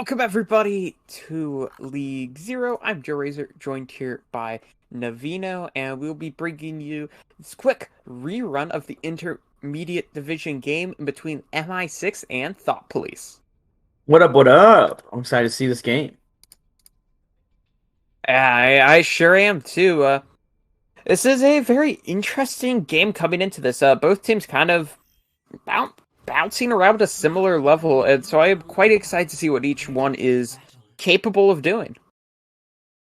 Welcome everybody to League Zero. I'm Joe Razor, joined here by Navino, and we'll be bringing you this quick rerun of the intermediate division game in between MI6 and Thought Police. What up? What up? I'm excited to see this game. I sure am too. This is a very interesting game coming into this. Both teams kind of bouncing around a similar level, and so I am quite excited to see what each one is capable of doing.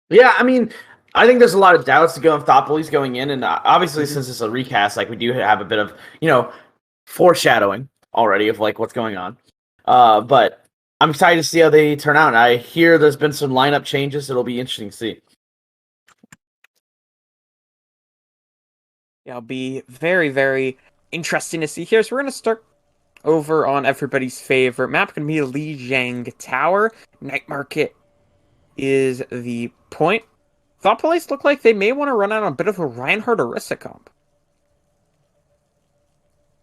Yeah, I think there's a lot of doubts to go on Thought Police going in, and obviously since it's a recast, like we do have a bit of foreshadowing already of like what's going on. But I'm excited to see how they turn out. I hear there's been some lineup changes. It'll be interesting to see. Yeah, it'll be very, very interesting to see here. So we're going to start over on everybody's favorite map. Going to be Lijiang Tower. Night Market is the point. Thought Police look like they may want to run out on a bit of a Reinhardt Orisa comp.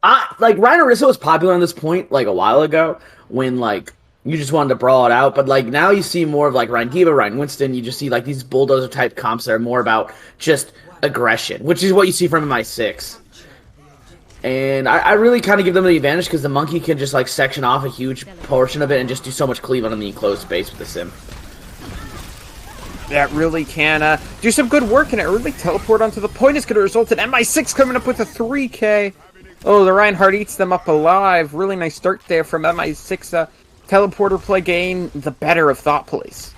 Like Ryan Orisa was popular on this point like a while ago when like you just wanted to brawl it out, but like now you see more of like Ryan Giva, Ryan Winston. You just see like these bulldozer type comps that are more about just aggression, which is what you see from MI6. And I really kind of give them the advantage because the monkey can just like section off a huge portion of it and just do so much cleave on the enclosed space with the sim. That really can do some good work, and it really teleport onto the point. Is going to result in MI6 coming up with a 3K. Oh, the Reinhardt eats them up alive. Really nice start there from MI6. Teleporter play gain the better of Thought Police.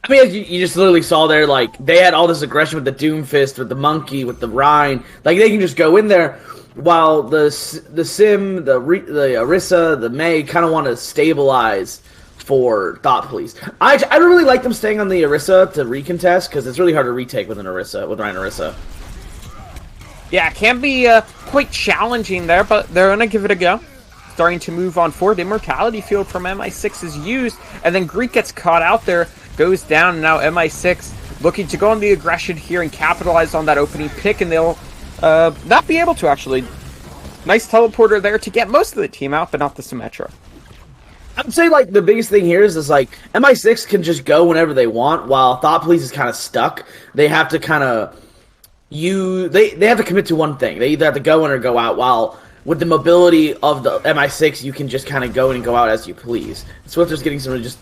I mean, you just literally saw there, like, they had all this aggression with the Doomfist, with the Monkey, with the Rhine. Like, they can just go in there, while the Sim, the Orisa, the May kind of want to stabilize for Thought Police. I don't really like them staying on the Orisa to recontest, because it's really hard to retake with an Orisa, with Rhine Orisa. Yeah, it can be quite challenging there, but they're going to give it a go. Starting to move on forward. Immortality Field from MI6 is used, and then Greek gets caught out there, goes down, and now MI6 looking to go on the aggression here and capitalize on that opening pick, and they'll not be able to, actually. Nice teleporter there to get most of the team out, but not the Symmetra. I would say, like, the biggest thing here is like, MI6 can just go whenever they want, while Thought Police is kind of stuck. They have to kind of... They have to commit to one thing. They either have to go in or go out, while... with the mobility of the MI6, you can just kind of go in and go out as you please. Swifter's getting some just...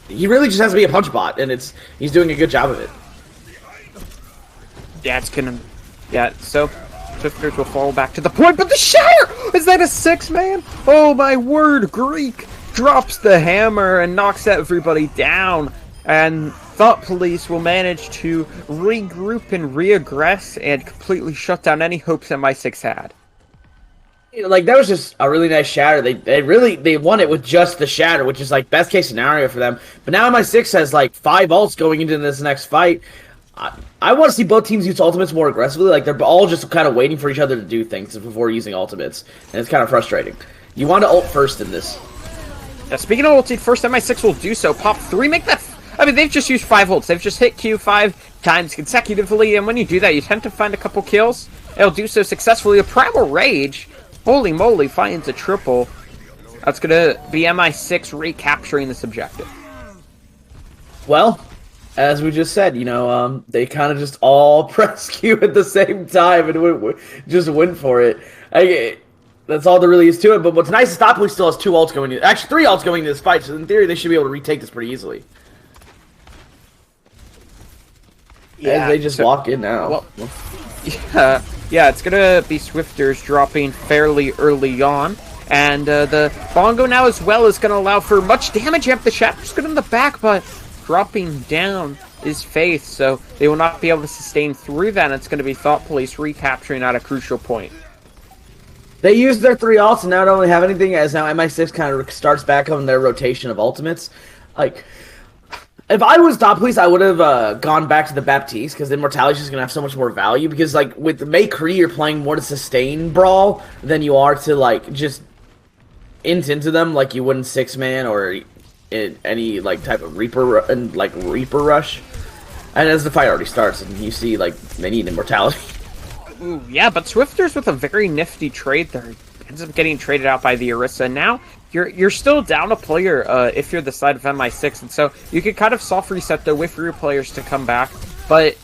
He really just has to be a punch bot, and he's doing a good job of it. Yeah, it's gonna... Yeah, so... Swifters will fall back to the point, but the Shatter! Is that a 6-man? Oh my word, Greek drops the hammer and knocks everybody down. And Thought Police will manage to regroup and reaggress and completely shut down any hopes MI6 had. Like, that was just a really nice shatter. They won it with just the shatter, which is like best case scenario for them. But now MI6 has like 5 ults going into this next fight. I want to see both teams use ultimates more aggressively. Like, they're all just kind of waiting for each other to do things before using ultimates, and it's kind of frustrating. You want to ult first in this. Now, speaking of ulting first, MI6 will do so. Pop 3, make that... I mean, they've just used 5 ults. They've just hit Q 5 times consecutively, and when you do that, you tend to find a couple kills. They'll do so successfully. A Primal Rage... Holy moly, finds a triple. That's going to be MI6 recapturing this objective. Well, as we just said, they kind of just all press Q at the same time and just went for it. That's all there really is to it. But what's nice is Thought Police still has 2 ults going in. Actually, 3 ults going into this fight, so in theory, they should be able to retake this pretty easily. Yeah, as they just walk in now. Well, yeah, it's gonna be Swifters dropping fairly early on, and the Bongo now as well is gonna allow for much damage. Yep, the Shatter's good in the back, but dropping down is Faith, so they will not be able to sustain through that, and it's gonna be Thought Police recapturing at a crucial point. They used their 3 ults and now don't really have anything, as now MI6 kind of starts back on their rotation of ultimates. Like... If I was Thought Police, I would have gone back to the Baptiste, because Immortality is just going to have so much more value, because, like, with the May-Cree, you're playing more to sustain Brawl than you are to, like, just into them like you would in 6-man or in any, like, type of Reaper Rush. And as the fight already starts, and you see, like, they need Immortality. Ooh, yeah, but Swifters with a very nifty trade there ends up getting traded out by the Orisa. Now, you're still down a player if you're the side of MI6, and so you can kind of soft reset though with your players to come back. But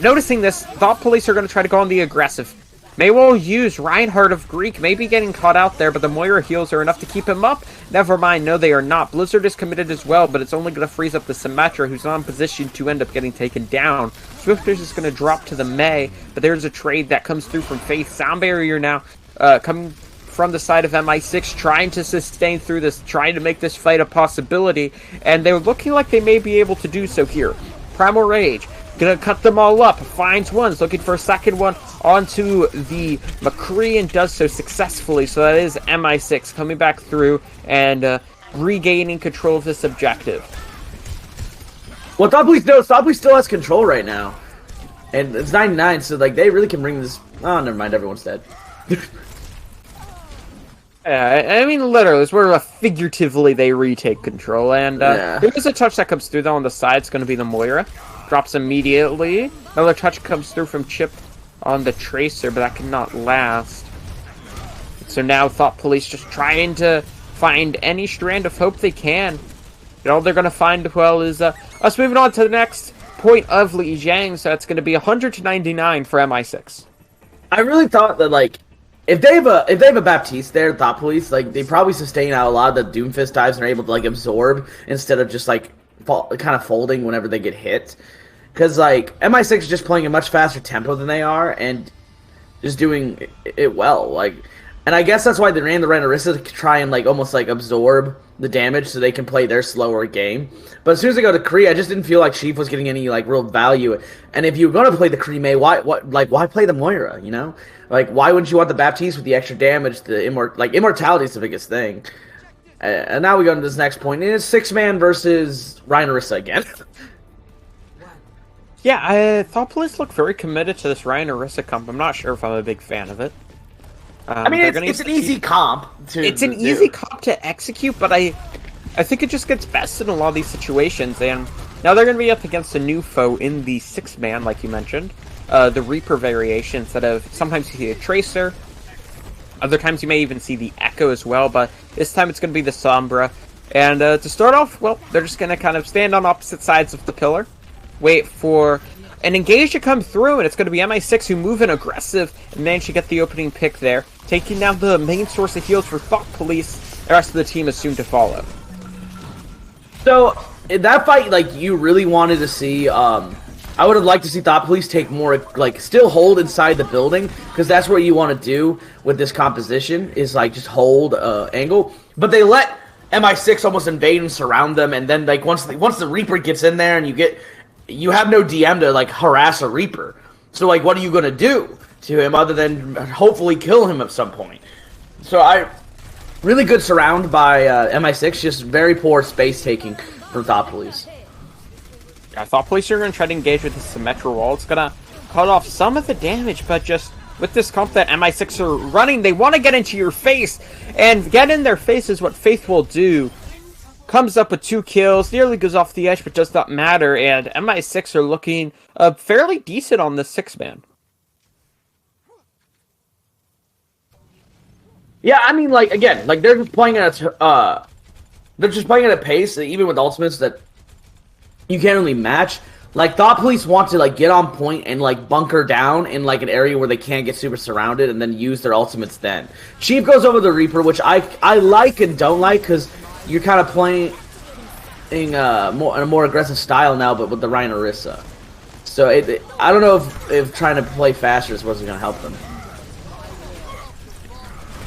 noticing this, Thought Police are going to try to go on the aggressive. May well use Reinhardt of Greek, maybe getting caught out there, but the Moira heals are enough to keep him up. Never mind, no they are not. Blizzard is committed as well, but it's only going to freeze up the Symmetra, who's not in position to end up getting taken down. Swifters is going to drop to the Mei, but there's a trade that comes through from Faith. Sound Barrier now coming from the side of MI6, trying to sustain through this, trying to make this fight a possibility, and they're looking like they may be able to do so here. Primal Rage, gonna cut them all up, finds ones, looking for a second one onto the McCree, and does so successfully, so that is MI6 coming back through and regaining control of this objective. Well, Thought Police still has control right now, and it's 99, so like they really can bring this. Oh, never mind, everyone's dead. Yeah, I mean, literally, it's where figuratively they retake control, and there's a touch that comes through, though, on the side. It's going to be the Moira. Drops immediately. Another touch comes through from Chip on the Tracer, but that cannot last. So now Thought Police just trying to find any strand of hope they can. And all they're going to find, well, is us moving on to the next point of Li Jiang, so that's going to be 100 to 99 for MI6. I really thought that, like, if they have a Baptiste there, Thought Police, like, they probably sustain out a lot of the Doomfist dives and are able to, like, absorb instead of just, like, kind of folding whenever they get hit. Because, like, MI6 is just playing a much faster tempo than they are and just doing it well. Like, and I guess that's why they ran the Rhaenyra to try and, like, almost, like, absorb the damage so they can play their slower game. But as soon as they go to Kree, I just didn't feel like Sheep was getting any, like, real value. And if you're going to play the Kree May, why play the Moira, you know? Like, why wouldn't you want the Baptiste with the extra damage? Immortality is the biggest thing. And now we go to this next point. And it's 6-man versus Rhaenyra again. Yeah, I thought Police looked very committed to this Rhaenyra comp. I'm not sure if I'm a big fan of it. I mean, it's an easy comp to easy comp to execute, but I think it just gets best in a lot of these situations. And now they're going to be up against a new foe in the 6-man, like you mentioned. The Reaper variation, instead of sometimes you see a Tracer, other times you may even see the Echo as well, but this time it's going to be the Sombra. And to start off, well, they're just going to kind of stand on opposite sides of the pillar, wait for an engage to come through, and it's going to be MI6 who move in aggressive and manage to get the opening pick there, taking down the main source of heals for Thought Police. The rest of the team is soon to follow. So, in that fight, like, you really wanted to see, I would have liked to see Thought Police take more, like, still hold inside the building, because that's what you want to do with this composition, is, like, just hold angle. But they let MI6 almost invade and surround them, and then, like, once the Reaper gets in there and you have no DM to, like, harass a Reaper. So, like, what are you going to do to him other than hopefully kill him at some point? So, really good surround by MI6, just very poor space taking from Thought Police. I thought Police are going to try to engage with the Symmetra wall. It's going to cut off some of the damage, but just with this comp that MI6 are running, they want to get into your face, and get in their face is what Faith will do. Comes up with 2 kills, nearly goes off the edge, but does not matter, and MI6 are looking fairly decent on this 6-man. Yeah, I mean, like, again, like, they're just playing at a pace, even with ultimates, that you can't really match. Like, Thought Police want to, like, get on point and, like, bunker down in, like, an area where they can't get super surrounded and then use their ultimates then. Chief goes over the Reaper, which I like and don't like, because you're kind of playing in a more aggressive style now, but with the Rhaenyra. So, I don't know if trying to play faster is what's going to help them.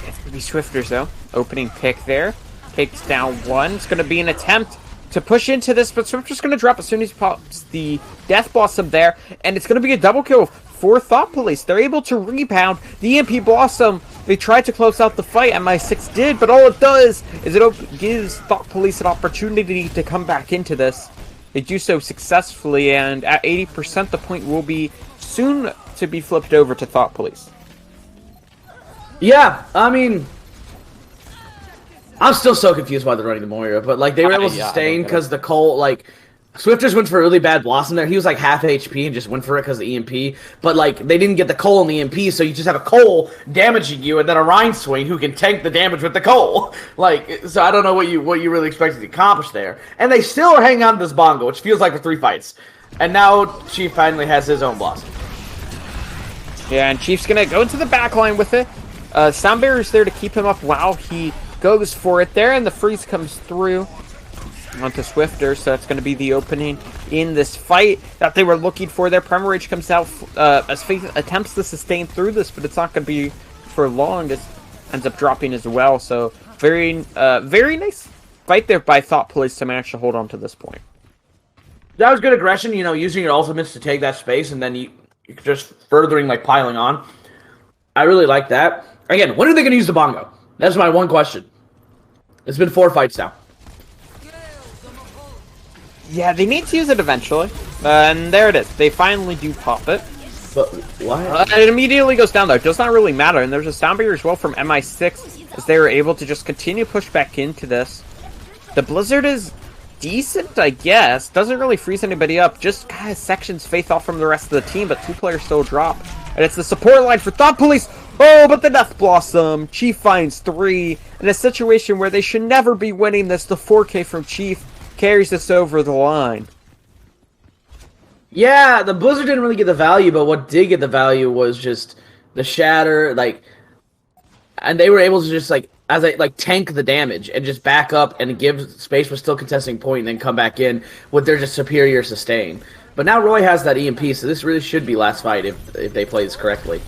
It's going to be Swifters, though. Opening pick there. Takes down one. It's going to be an attempt to push into this, but Swifter's going to drop as soon as he pops the Death Blossom there, and it's going to be a double kill for Thought Police. They're able to rebound the EMP Blossom. They tried to close out the fight, MI6 did, but all it does is it gives Thought Police an opportunity to come back into this. They do so successfully, and at 80%, the point will be soon to be flipped over to Thought Police. Yeah, I mean, I'm still so confused why they're running the Moira, but, like, they were able to sustain because the Colt, like, Swifters went for a really bad Blossom there. He was like half HP and just went for it because of the EMP. But like they didn't get the Cole in the EMP, so you just have a Cole damaging you, and then a Rhine Swing who can tank the damage with the Cole. Like, so I don't know what you really expected to accomplish there. And they still are hanging on to this Bongo, which feels like for 3 fights. And now Chief finally has his own Blossom. Yeah, and Chief's gonna go to the back line with it. Sound Barrier's there to keep him up while he goes for it there, and the freeze comes through onto Swifter, so that's going to be the opening in this fight that they were looking for there. Primal Rage comes out as Faith attempts to sustain through this, but it's not going to be for long. It ends up dropping as well, so very nice fight there by Thought Police to manage to hold on to this point. That was good aggression, you know, using your ultimates to take that space, and then you just furthering, like, piling on. I really like that. Again, when are they going to use the Bongo? That's my one question. It's been 4 fights now. Yeah, they need to use it eventually. And there it is. They finally do pop it. But why? It immediately goes down, though. It does not really matter. And there's a sound barrier as well from MI6 as they were able to just continue to push back into this. The Blizzard is decent, I guess. Doesn't really freeze anybody up. Just kind of sections Faith off from the rest of the team, but 2 players still drop. And it's the support line for Thought Police. Oh, but the Death Blossom. Chief finds 3. In a situation where they should never be winning this, the 4K from Chief carries this over the line. Yeah, the Blizzard didn't really get the value, but what did get the value was just the Shatter, like, and they were able to just, like, as they, like, tank the damage and just back up and give space for still contesting point and then come back in with their just superior sustain. But now Roy has that EMP, so this really should be last fight if they play this correctly.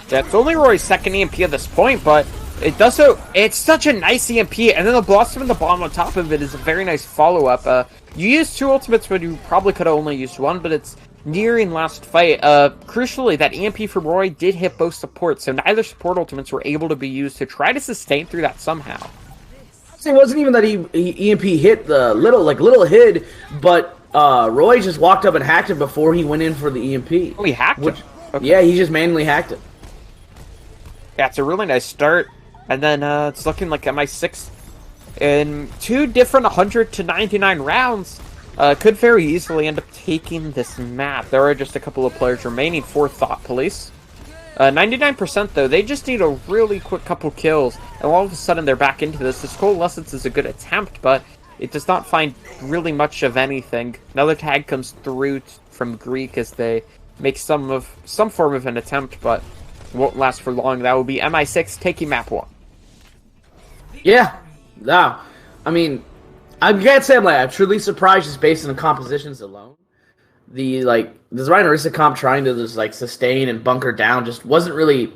That's only Roy's second EMP at this point, but it does so. It's such a nice EMP, and then the Blossom and the bomb on top of it is a very nice follow-up. You used 2 ultimates when you probably could have only used 1, but it's nearing last fight. Crucially, that EMP from Roy did hit both supports, so neither support ultimates were able to be used to try to sustain through that somehow. It wasn't even that he EMP hit the little hit, but Roy just walked up and hacked it before he went in for the EMP. Oh, he hacked it? Okay. Yeah, he just manually hacked it. Yeah, it's a really nice start. And then it's looking like MI6 in 2 different 100 to 99 rounds could very easily end up taking this map. There are just a couple of players remaining for Thought Police. 99% though, they just need a really quick couple kills, and all of a sudden they're back into this. This Coalescence is a good attempt, but it does not find really much of anything. Another tag comes through from Greek as they make some form of an attempt, but won't last for long. That will be MI6 taking map 1. Yeah, no, I mean, I can't say I'm truly surprised just based on the compositions alone. The this Ryan Arista comp trying to just like sustain and bunker down just wasn't really.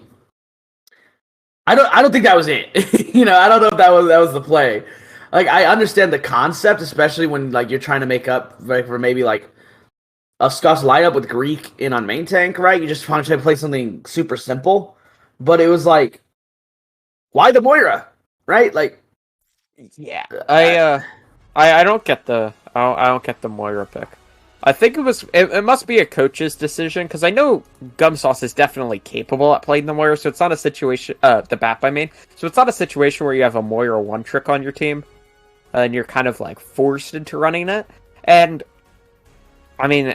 I don't think that was it. You know, I don't know if that was the play. Like, I understand the concept, especially when like you're trying to make up for maybe like a Scuff's lineup with Greek in on main tank, right? You just want to try to play something super simple, but it was like, why the Moira, right? Like, yeah, I don't get the I don't get the Moira pick. I think it must be a coach's decision, because I know Gumsauce is definitely capable at playing the Moira, so it's not a situation the BAP I mean. So it's not a situation where you have a Moira 1 trick on your team and you're kind of like forced into running it. And I mean,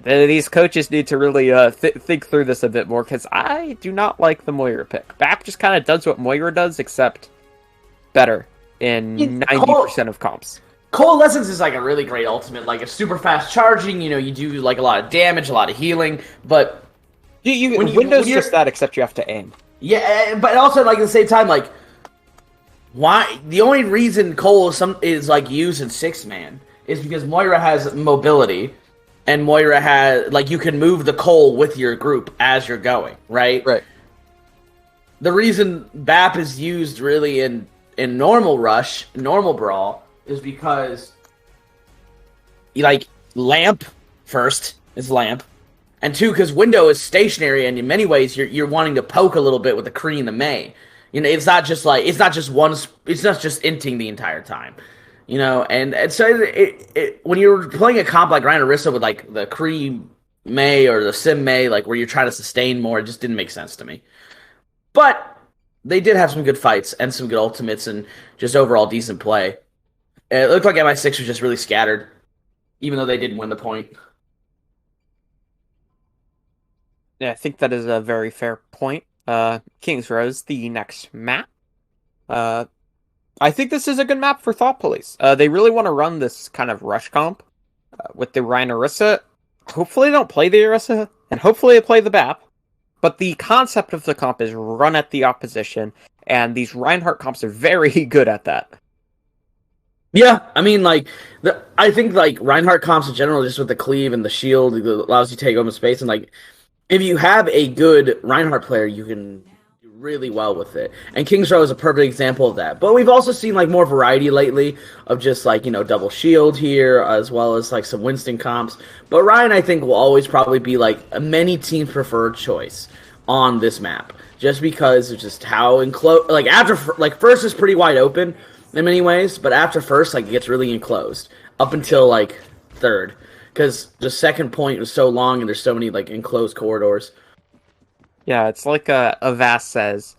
these coaches need to really think through this a bit more, because I do not like the Moira pick. BAP just kind of does what Moira does, except better in 90% of comps. Coalescence is like a really great ultimate. Like, it's super fast charging, you know, you do like a lot of damage, a lot of healing, but Windows just that, except you have to aim. Yeah, but also like at the same time, like, why the only reason Cole is like used in 6-man is because Moira has mobility, and Moira has like you can move the Cole with your group as you're going, right? Right. The reason BAP is used really in normal rush, normal brawl, is because like lamp first is lamp, and 2 because window is stationary, and in many ways you're wanting to poke a little bit with the Kree and the May. You know, it's not just inting the entire time. You know, and so when you're playing a comp like Ryan Arista with like the Kree May or the Sim May, like where you're trying to sustain more, it just didn't make sense to me. But they did have some good fights and some good ultimates and just overall decent play. It looked like MI6 was just really scattered. even though they did win the point. Yeah, I think that is a very fair point. King's Rose, the next map. I think this is a good map for Thought Police. They really want to run this kind of rush comp with the Ryan Orisa. Hopefully they don't play the Orisa, and hopefully they play the BAP. But the concept of the comp is run at the opposition, and these Reinhardt comps are very good at that. Yeah, I mean, like, I think, like, Reinhardt comps in general, just with the cleave and the shield, it allows you to take open space, and, like, if you have a good Reinhardt player, you can do really well with it. And King's Row is a perfect example of that. But we've also seen, like, more variety lately of just, like, you know, double shield here, as well as, like, some Winston comps. But Ryan, I think, will always probably be, like, a many teams' preferred choice on this map. Just because of just how enclosed, like, after, like, first is pretty wide open in many ways, but after first, like, it gets really enclosed up until, like, third. Because the second point was so long and there's so many, like, enclosed corridors. Yeah, it's like Avast says.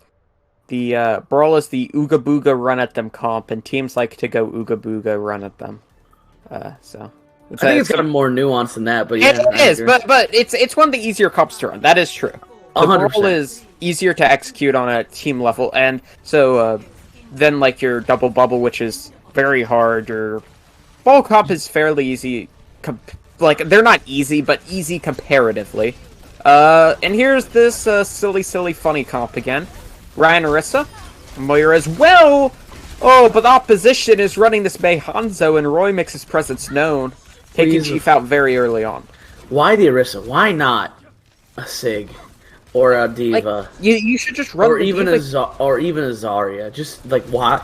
The Brawl is the Ooga Booga run at them comp, and teams like to go Ooga Booga run at them. So I think it's got more nuance than that, but yeah. It is, but it's one of the easier comps to run. That is true. The 100%. Brawl is easier to execute on a team level, and so then like your double bubble, which is very hard. Your ball comp is fairly easy. Like, they're not easy, but easy comparatively. And here's this silly funny comp again. Ryan Orisa, Moira as well. Oh, but the opposition is running this Mei Hanzo, and Roy makes his presence known, taking Chief out very early on. Why the Orisa? Why not a Sig or a Diva? Like, you should just run or even Diva. Or even a Zarya. Just like why?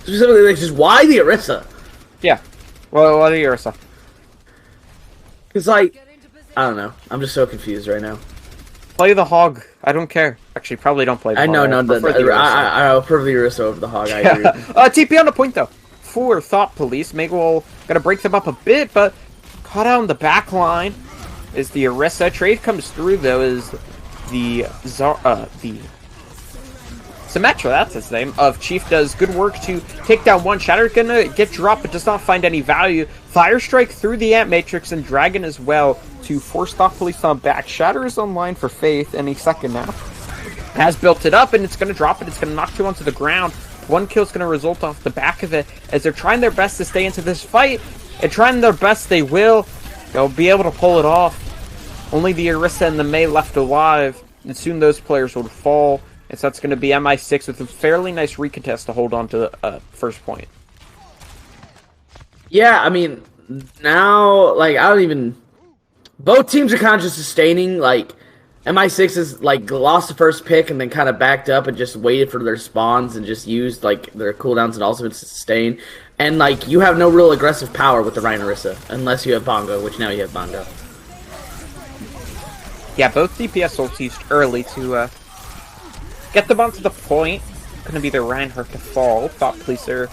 Specifically, like, just why the Orisa? Yeah. Well, why the Orisa? Because, like, I don't know. I'm just so confused right now. Play the Hog. I don't care. Actually, probably don't play the Hog. I prefer the Orisa over the Hog. I agree. TP on the point, though. For Thought Police. Megawal gonna break them up a bit, but caught out on the back line is the Orisa. Trade comes through, though, is the Symmetra, that's his name, of Chief does good work to take down one. Shatter gonna get dropped, but does not find any value. Fire Strike through the Ant Matrix and Dragon as well to force Thought Police on back. Shatter is online for Faith any second now. Has built it up, and it's gonna drop it. It's gonna knock two onto the ground. One kill's gonna result off the back of it, as they're trying their best to stay into this fight, and trying their best they will. They'll be able to pull it off. Only the Orisa and the Mei left alive, and soon those players will fall. And so that's going to be MI6 with a fairly nice recontest to hold on to the first point. Yeah, I mean, now, like, I don't even... Both teams are kind of just sustaining, like, MI6 is, like, lost the first pick and then kind of backed up and just waited for their spawns and just used, like, their cooldowns and ultimates to sustain. And, like, you have no real aggressive power with the Ryan Orisa, unless you have Bongo, which now you have Bongo. Yeah, both DPS ults early to... get them onto the point. Gonna be the Reinhardt to fall. Thought Police are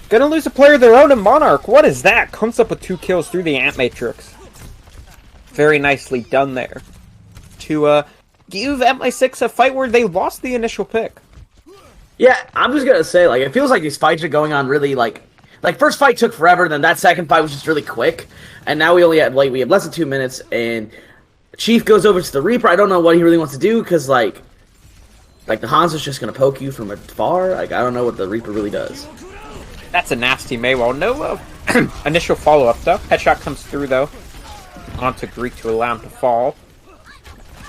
gonna lose a player of their own in Monarch. What is that? Comes up with 2 kills through the Ant Matrix. Very nicely done there. To give MI6 a fight where they lost the initial pick. Yeah, I'm just gonna say, like, it feels like these fights are going on really, like, first fight took forever, then that second fight was just really quick, and now we only have, like, we have less than 2 minutes, and Chief goes over to the Reaper. I don't know what he really wants to do, because, like, the Hanzo's just going to poke you from afar. Like, I don't know what the Reaper really does. That's a nasty Maywell. No initial follow-up, though. Headshot comes through, though, onto Greek to allow him to fall.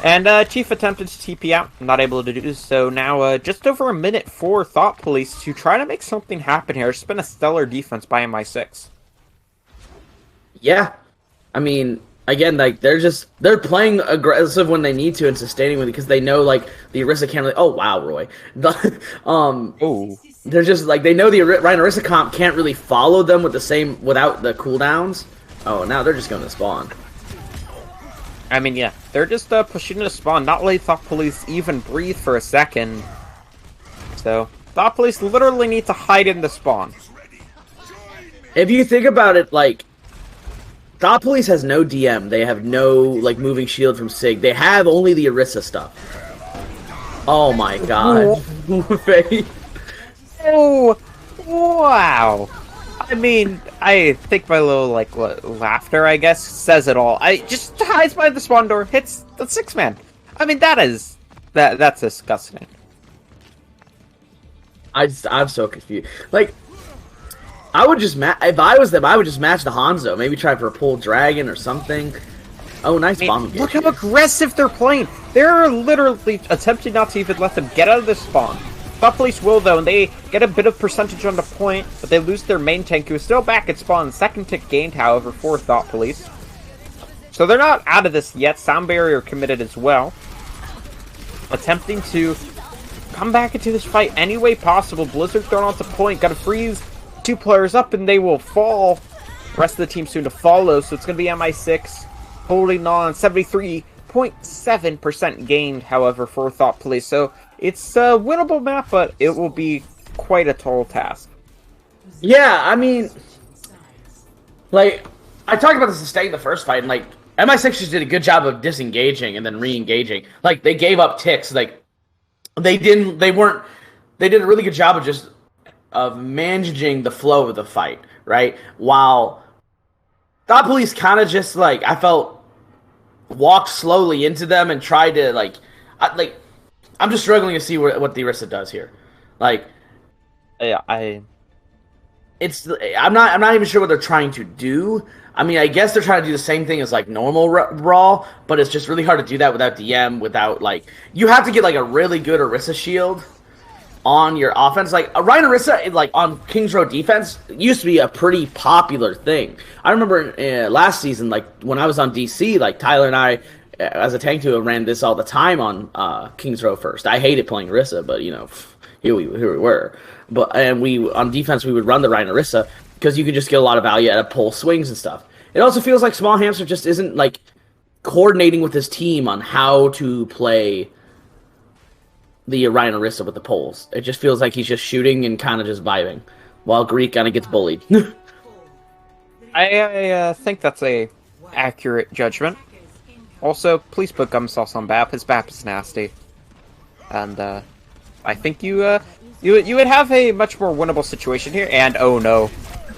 And Chief attempted to TP out. Not able to do so. Now, just over a minute for Thought Police to try to make something happen here. It's been a stellar defense by MI6. Yeah. I mean... Again, like, they're playing aggressive when they need to and sustaining with it because they know, like, the Orisa can't really... Oh, wow, Roy. They're just, like, they know the Ryan Orisa comp can't really follow them with the same... without the cooldowns. Oh, now they're just going to spawn. I mean, yeah. They're just pushing to spawn. Not letting Thought Police even breathe for a second. So, Thought Police literally need to hide in the spawn. If you think about it, like... Thought Police has no DM. They have no, like, moving shield from Sig. They have only the Orisa stuff. Oh my god. Oh, wow. I mean, I think my little laughter, I guess, says it all. I just hides by the spawn door, hits the 6-man. I mean, that's disgusting. I'm so confused. Like, I would just if I was them, I would just match the Hanzo. Maybe try for a pull dragon or something. Oh, nice bomb. Look how aggressive they're playing. They're literally attempting not to even let them get out of this spawn. Thought Police will, though, and they get a bit of percentage on the point, but they lose their main tank, who is still back at spawn. Second tick gained, however, for Thought Police. So they're not out of this yet. Sound Barrier committed as well. Attempting to come back into this fight any way possible. Blizzard thrown onto point. Gotta freeze 2 players up, and they will fall. Rest of the team soon to follow, so it's gonna be MI6 holding on. 73.7% gained, however, for Thought Police. So it's a winnable map, but it will be quite a tall task. Yeah, I mean, like, I talked about this in the first fight, and, like, MI6 just did a good job of disengaging and then re-engaging. Like, they gave up ticks. Like, they did a really good job of managing the flow of the fight, right? While Thought Police kind of just, like, I felt, walked slowly into them and tried to, I'm just struggling to see what the Orisa does here. Like, Yeah, I'm not even sure what they're trying to do. I mean, I guess they're trying to do the same thing as, like, normal Brawl, but it's just really hard to do that without DM, without, like, you have to get, like, a really good Orisa shield on your offense. Like, a Ryan Orisa, like, on Kings Row defense used to be a pretty popular thing. I remember last season, like, when I was on DC, like, Tyler and I, as a tank duo, ran this all the time on Kings Row first. I hated playing Orisa, but, you know, here we were. And on defense, we would run the Ryan Orisa because you could just get a lot of value out of pull swings and stuff. It also feels like Small Hamster just isn't, like, coordinating with his team on how to play the Ryan Orisa with the pulls. It just feels like he's just shooting and kind of just vibing, while Greek kind of gets bullied. I think that's a accurate judgment. Also, please put gum sauce on Bap. His Bap is nasty. And, I think you would have a much more winnable situation here. And, oh no.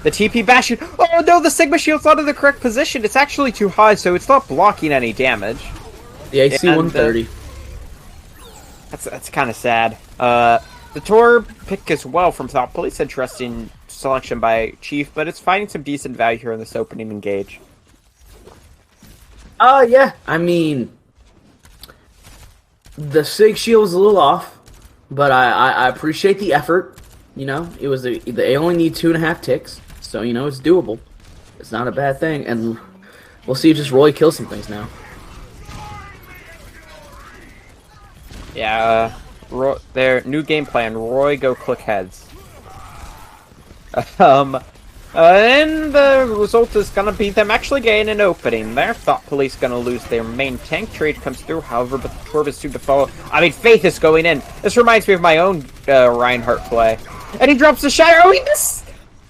The TP bash. Oh no, the Sigma shield's not in the correct position. It's actually too high, so it's not blocking any damage. The AC 130. That's kind of sad. The Tor pick as well from Thought Police. Interesting selection by Chief, but it's finding some decent value here in this opening engage. Yeah. I mean, the Sig shield was a little off, but I appreciate the effort. You know, they only need 2.5 ticks, so, you know, it's doable. It's not a bad thing, and we'll see if just Roy kills some things now. Yeah, their new game plan, Roy go click heads. And the result is gonna be them actually getting an opening there. Thought Police gonna lose their main tank. Trade comes through, however, but the Torb is soon to follow. I mean, Faith is going in. This reminds me of my own Reinhardt play. And he drops the shatter. Oh, he missed!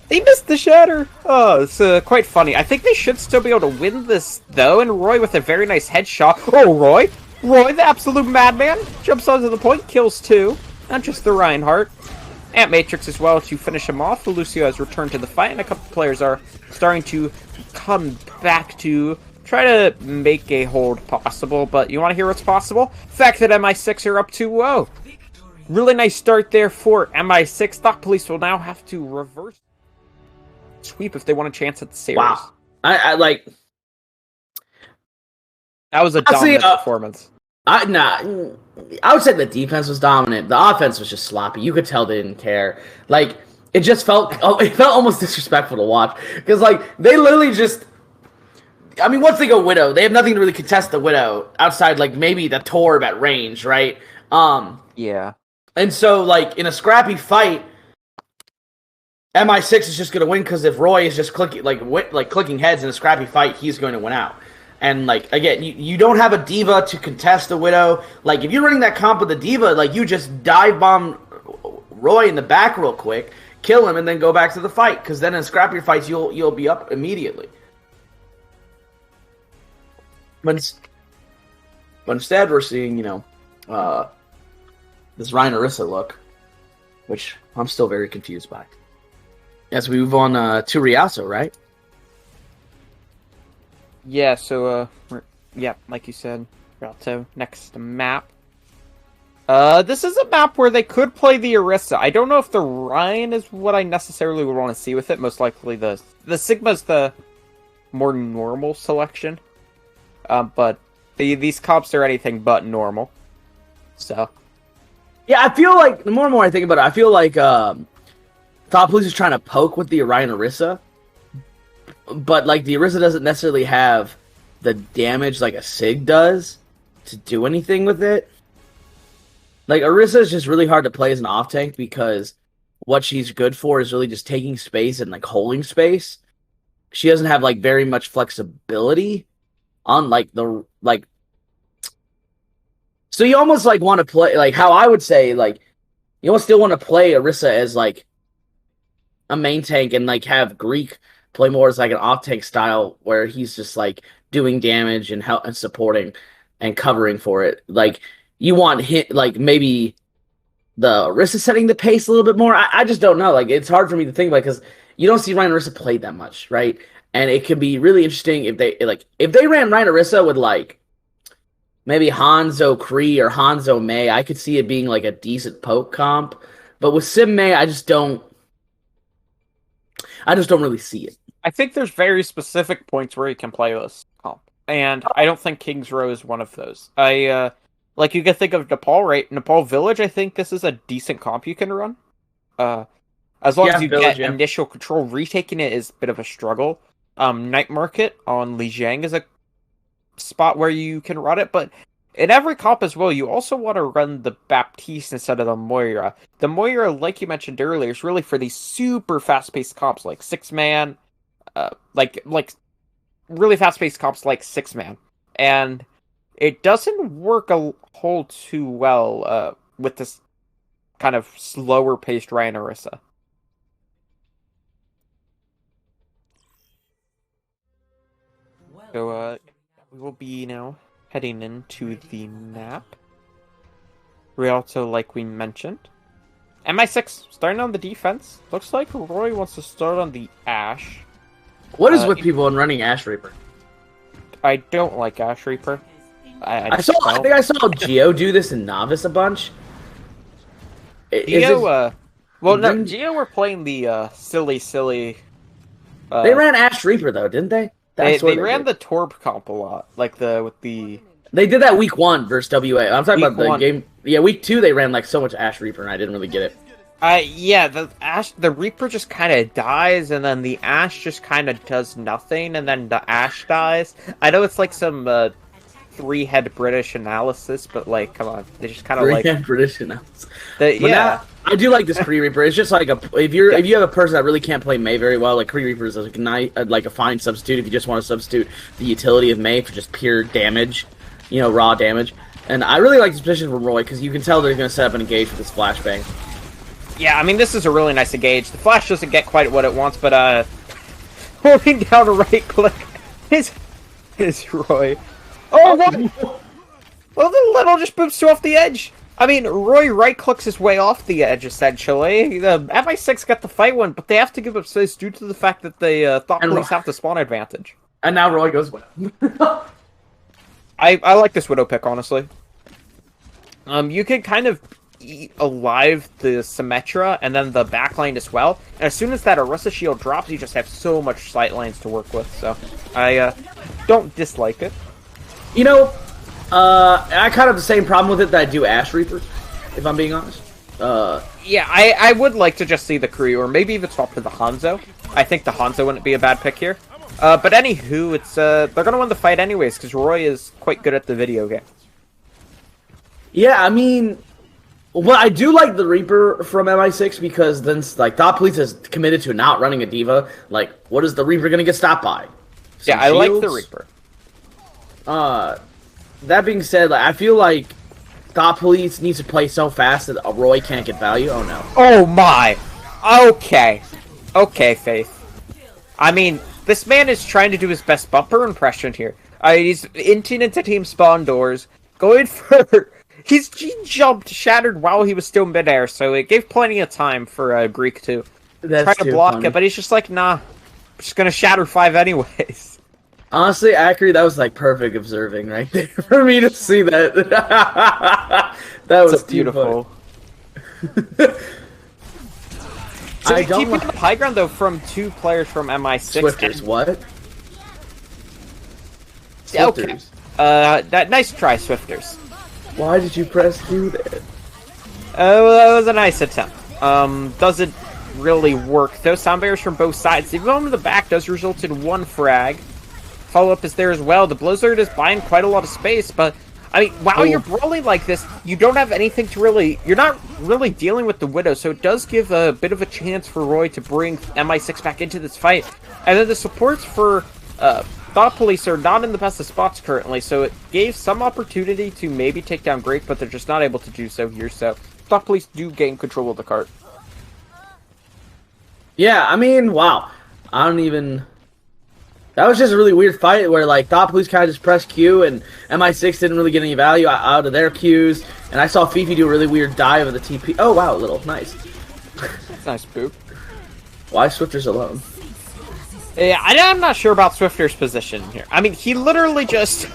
He missed the shatter! Oh, it's quite funny. I think they should still be able to win this, though, and Roy with a very nice headshot. Oh, Roy! Roy, the absolute madman, jumps onto the point, kills 2. Not just the Reinhardt. Ant Matrix as well to finish him off. Lucio has returned to the fight, and a couple players are starting to come back to try to make a hold possible. But you want to hear what's possible? The fact that MI6 are up 2-0. Really nice start there for MI6. Thought Police will now have to reverse sweep if they want a chance at the series. Wow. I like... That was a dominant performance. I would say the defense was dominant. The offense was just sloppy. You could tell they didn't care. Like, it just felt... it felt almost disrespectful to watch. Because, like, they literally just... I mean, once they go Widow, they have nothing to really contest the Widow outside, like, maybe the Torb at range, right? Yeah. And so, like, in a scrappy fight, MI6 is just going to win because if Roy is just clicking heads in a scrappy fight, he's going to win out. And, like, again, you don't have a diva to contest the Widow. Like, if you're running that comp with a diva, like, you just dive bomb Roy in the back real quick, kill him, and then go back to the fight. Because then in scrappier fights, you'll be up immediately. But instead, we're seeing, you know, this Ryan Orisa look, which I'm still very confused by. As we move on to Riaso, right? Yeah, so, yeah, like you said, Rialto, next map. This is a map where they could play the Orisa. I don't know if the Ryan is what I necessarily would want to see with it. Most likely the Sigma's the more normal selection. But these comps are anything but normal. So. Yeah, I feel like, the more and more I think about it, I feel like Thought Police is trying to poke with the Orion Orisa. But, like, the Orisa doesn't necessarily have the damage like a Sig does to do anything with it. Like, Orisa is just really hard to play as an off-tank because what she's good for is really just taking space and, like, holding space. She doesn't have, like, very much flexibility on, like, the, like... So you almost, like, want to play... Like, how I would say, like, you almost still want to play Orisa as, like, a main tank and, like, have Greek play more as, like, an off-tank style where he's just, like, doing damage and help and supporting and covering for it. Like... You want hit like maybe the Orisa setting the pace a little bit more. I just don't know. Like it's hard for me to think about because you don't see Ryan Orisa play that much, right? And it could be really interesting if they ran Ryan Orisa with like maybe Hanzo Kree or Hanzo Mei. I could see it being like a decent poke comp. But with Sim Mei, I just don't really see it. I think there's very specific points where you can play this comp. And I don't think King's Row is one of those. Like, you can think of Nepal, right? Nepal Village, I think this is a decent comp you can run. As long as you get initial control. Retaking it is a bit of a struggle. Night Market on Lijiang is a spot where you can run it, but in every comp as well, you also want to run the Baptiste instead of the Moira. The Moira, like you mentioned earlier, is really for these super fast-paced comps, like 6-man, like really fast-paced comps like 6-man. And... it doesn't work a whole too well with this kind of slower-paced Ryan Orisa. So, we will be now heading into the map. Rialto, like we mentioned. MI6 starting on the defense. Looks like Roy wants to start on the Ashe. What is with people in running Ash Reaper? I don't like Ash Reaper. I think I saw Geo do this in Novice a bunch. Geo, Geo were playing the silly. They ran Ash Reaper though, didn't they? They ran the Torb comp a lot, like with the. They did that week 1 versus WA. I'm talking about the game. Yeah, week 2 they ran like so much Ash Reaper, and I didn't really get it. Yeah, the Reaper just kind of dies, and then the Ashe just kind of does nothing, and then the Ashe dies. I know it's like some. 3-head British analysis, but like, come on, they just kind of like 3-head British analysis. Yeah, I do like this Kree Reaper. It's just like if you have a person that really can't play Mei very well, like Kree Reaper is like a fine substitute if you just want to substitute the utility of Mei for just pure damage, raw damage. And I really like this position from Roy because you can tell they're going to set up an engage with this flashbang. Yeah, I mean this is a really nice engage. The flash doesn't get quite what it wants, but holding down a right click is Roy. Oh, what? Well, the little just boops you off the edge. I mean, Roy right-clicks his way off the edge, essentially. The MI6 got the fight one, but they have to give up space due to the fact that they Thought Police have the spawn advantage. And now Roy goes Widow. I like this Widow pick, honestly. You can kind of eat alive the Symmetra and then the backline as well. And as soon as that Orisa shield drops, you just have so much sight lines to work with. So, I don't dislike it. I kind of have the same problem with it that I do Ash Reaper, if I'm being honest. Yeah, I would like to just see the Kree, or maybe even swap to the Hanzo. I think the Hanzo wouldn't be a bad pick here. But anywho, it's they're gonna win the fight anyways, because Roy is quite good at the video game. Yeah, I mean, well, I do like the Reaper from MI6 because then, like, Thought Police is committed to not running a Diva. Like, what is the Reaper gonna get stopped by? Yeah, I like the Reaper. That being said, I feel like Thought Police needs to play so fast that Roy can't get value. Oh no. Oh my! Okay. Okay, Faith. I mean, this man is trying to do his best bumper impression here. He's inting into team spawn doors, going for... He jumped, shattered while he was still midair, so it gave plenty of time for Greek to That's try to too block funny. it, but he's just like, nah, I'm just gonna shatter 5 anyways. Honestly, Acri, that was like perfect observing right there for me to see that. That was It's beautiful. So I keeping don't the high ground though from 2 players from MI6. Swifters, what? Okay. Swifters. That nice try, Swifters. Why did you press Q there? That was a nice attempt. Doesn't really work though. Sound barriers from both sides. The blow to the back does result in 1 frag. Follow-up is there as well. The Blizzard is buying quite a lot of space, but I mean, while you're brawling like this, you don't have anything to really... You're not really dealing with the Widow, so it does give a bit of a chance for Roy to bring MI6 back into this fight. And then the supports for Thought Police are not in the best of spots currently, so it gave some opportunity to maybe take down Great, but they're just not able to do so here, so Thought Police do gain control of the cart. Yeah, I mean, wow. I don't even... That was just a really weird fight where, like, Thought Police kind of just pressed Q, and MI6 didn't really get any value out of their Qs, and I saw Fifi do a really weird dive of the TP. Oh, wow, little. Nice. That's nice, Boop. Why Swifters alone? Yeah, I'm not sure about Swifter's position here. I mean, he literally just...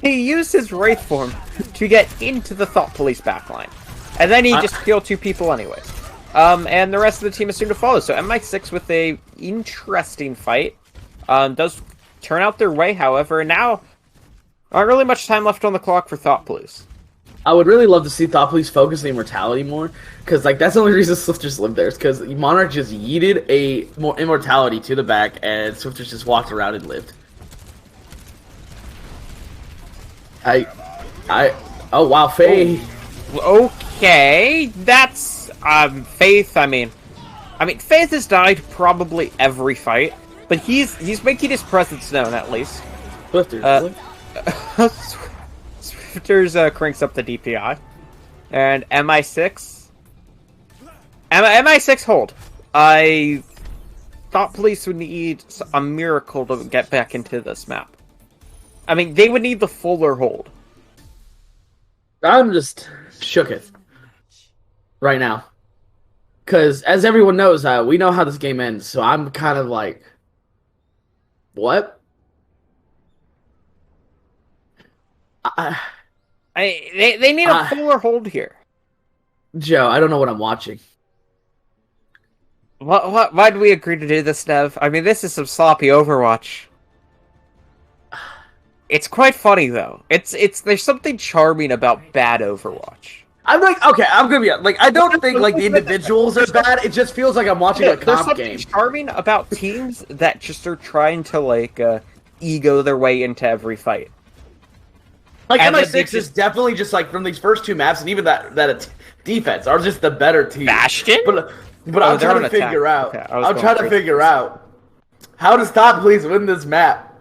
he used his Wraith form to get into the Thought Police backline. And then he just killed 2 people anyways. And the rest of the team is soon to follow. So MI6 with a interesting fight. Does turn out their way, however, and now not really much time left on the clock for Thought Police. I would really love to see Thought Police focus on Immortality more, because like that's the only reason Swifters lived there, is because Monarch just yeeted a more Immortality to the back, and Swifters just walked around and lived. Oh wow, Faye. Okay, that's Faith. I mean, Faith has died probably every fight. But he's making his presence known, at least. Swifters. Swifters cranks up the DPI. And MI6... MI6 hold. I thought Police would need a miracle to get back into this map. I mean, they would need the fuller hold. I'm just shooketh right now. Because, as everyone knows, we know how this game ends, so I'm kind of like... What? They need a fuller hold here. Joe, I don't know what I'm watching. Why did we agree to do this, Nev? I mean, this is some sloppy Overwatch. It's quite funny though. There's something charming about bad Overwatch. I'm like, okay, I'm gonna be like, I don't think like the individuals are bad. It just feels like I'm watching a comp game. There's something charming about teams that just are trying to like ego their way into every fight. Like MI6 is definitely just like from these first 2 maps, and even that defense are just the better team. Bastion, but I'm trying to figure out. Okay, I'm trying to figure out how does Thought Police win this map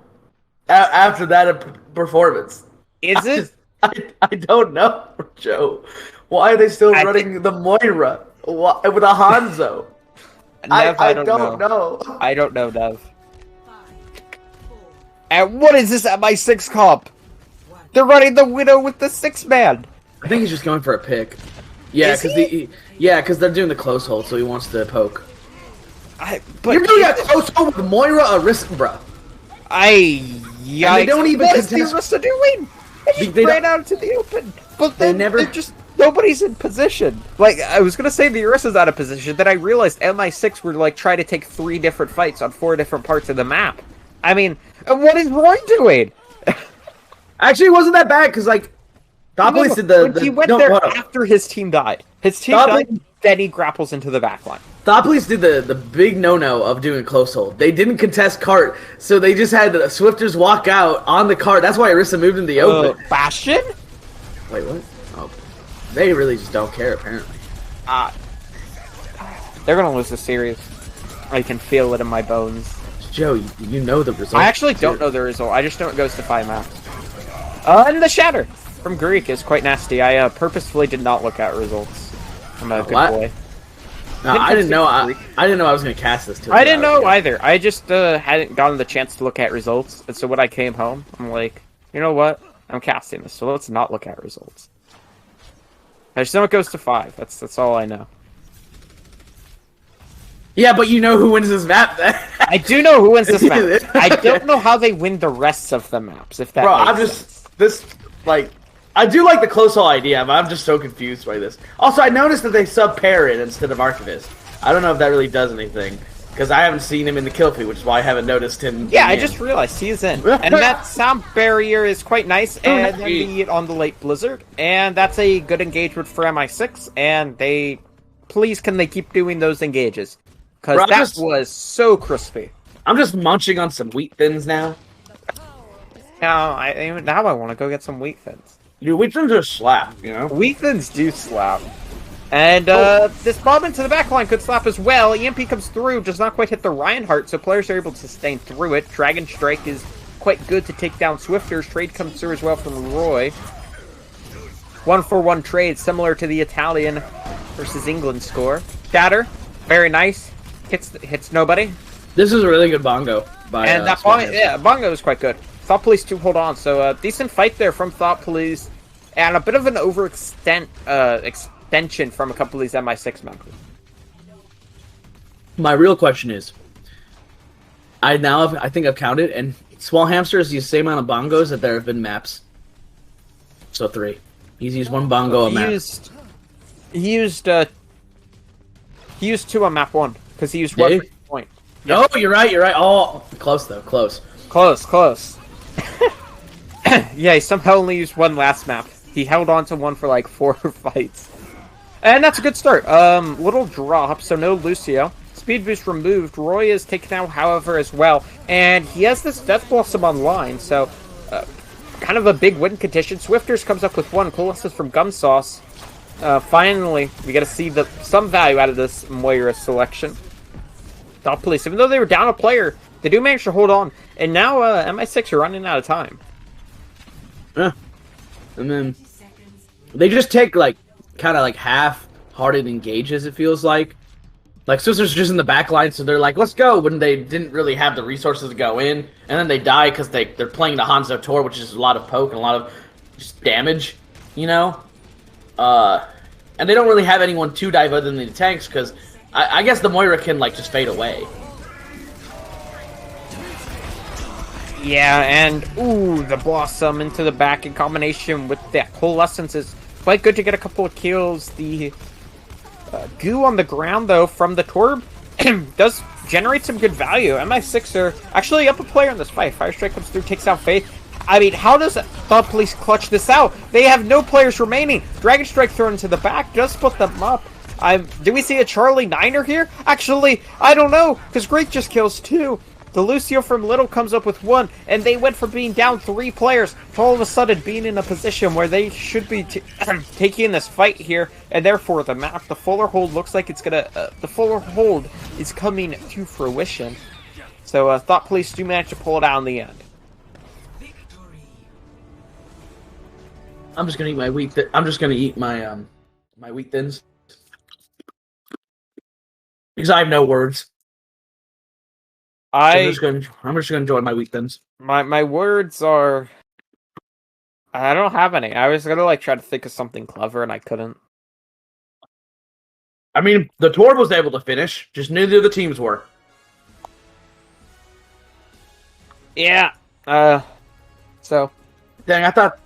after that performance. Is it? I don't know, Joe. Why are they still running the Moira with a Hanzo? Nev, I don't know. I don't know, Nev. And what is this MI6 comp? They're running the Widow with the 6-man. I think he's just going for a pick. Yeah, because they're doing the close hold, so he wants to poke. You're doing a close hold with Moira Arista, bro. Yeah. They don't even contest. What is the Arista doing? They just ran out into the open. But then they're just... Nobody's in position. Like, I was gonna say the Arista's out of position, then I realized MI6 were, like, trying to take 3 different fights on 4 different parts of the map. I mean, what is Roy doing? Actually, it wasn't that bad, because, like, Thought Police did he went there after his team died. His team died, then he grapples into the backline. Thought Police did the big no-no of doing close hold. They didn't contest cart, so they just had Swifters walk out on the cart. That's why Arista moved in the open. Bastion? Wait, what? Oh, they really just don't care, apparently. They're gonna lose the series. I can feel it in my bones. Joe, you know the result. I actually don't know the result. I just know it goes to 5 maps. And the shatter from Greek is quite nasty. I purposefully did not look at results. I'm a good boy. No, I didn't know. I didn't know I was going to cast this. I didn't know either. I just hadn't gotten the chance to look at results, and so when I came home, I'm like, you know what? I'm casting this, so let's not look at results. I just know it goes to 5. That's all I know. Yeah, but you know who wins this map then. I do know who wins this map. I don't know how they win the rest of the maps, if that makes sense. I do like the close haul idea, but I'm just so confused by this. Also, I noticed that they sub-pair it instead of Archivist. I don't know if that really does anything, because I haven't seen him in the kill feed, which is why I haven't noticed him. Yeah, I just realized he's in. And that sound barrier is quite nice, and then the on the late blizzard, and that's a good engagement for MI6, and please can they keep doing those engages? Because that was so crispy. I'm just munching on some wheat thins now. Now I want to go get some wheat thins. Dude, wheat thins are slap, you know? Wheat thins do slap. And this bomb into the backline could slap as well. EMP comes through, does not quite hit the Reinhardt, so players are able to sustain through it. Dragon Strike is quite good to take down Swifters. Trade comes through as well from Roy. 1-for-1 trade, similar to the Italian versus England score. Shatter, very nice. Hits nobody. This is a really good bongo. And that bongo is quite good. Thought Police 2 hold on, so decent fight there from Thought Police. And a bit of an extension from a couple of these MI6 members. My real question is, I think I've counted, and Small Hamster has used the same amount of bongos that there have been maps. So 3. He's used 1 bongo a map. He used 2 on map 1 because he used 1 point. No, you're right. Oh, close though. Close. Yeah, he somehow only used 1 last map. He held on to 1 for like 4 fights. And that's a good start. Little drop, so no Lucio. Speed boost removed. Roy is taken out, however, as well. And he has this Death Blossom online, so kind of a big win condition. Swifters comes up with 1. Coalesces from Gum Sauce. Finally, we get to see some value out of this Moira selection. Thought Police, even though they were down a player, they do manage to hold on. And now MI6 are running out of time. Yeah. And then they just take kind of half-hearted engages, it feels like. Like, Sisters are just in the back line, so they're like, let's go, when they didn't really have the resources to go in. And then they die because they're playing the Hanzo Tor, which is a lot of poke and a lot of just damage, you know? And they don't really have anyone to dive other than the tanks, because I guess the Moira can, just fade away. Yeah, and, ooh, the Blossom into the back in combination with that Coalescence is quite good to get a couple of kills. The goo on the ground, though, from the Torb does generate some good value. MI6 are actually up a player in this fight. Fire Strike comes through, takes out Faith. I mean, how does Thought Police clutch this out? They have no players remaining. Dragon Strike thrown into the back does split them up. Do we see a Charlie Niner here? Actually, I don't know, because Greek just kills 2. The Lucio from Little comes up with 1, and they went from being down 3 players to all of a sudden being in a position where they should be taking this fight here, and therefore the map, the Fuller Hold looks like it's gonna, the Fuller Hold is coming to fruition. So Thought Police do manage to pull it out in the end. I'm just gonna eat my wheat. I'm just gonna eat my my wheat thins because I have no words. I'm just gonna enjoy my wheat thins. My words are, I don't have any. I was gonna try to think of something clever and I couldn't. I mean, the Torb was able to finish, just neither of the teams were. Yeah. So. Dang, I thought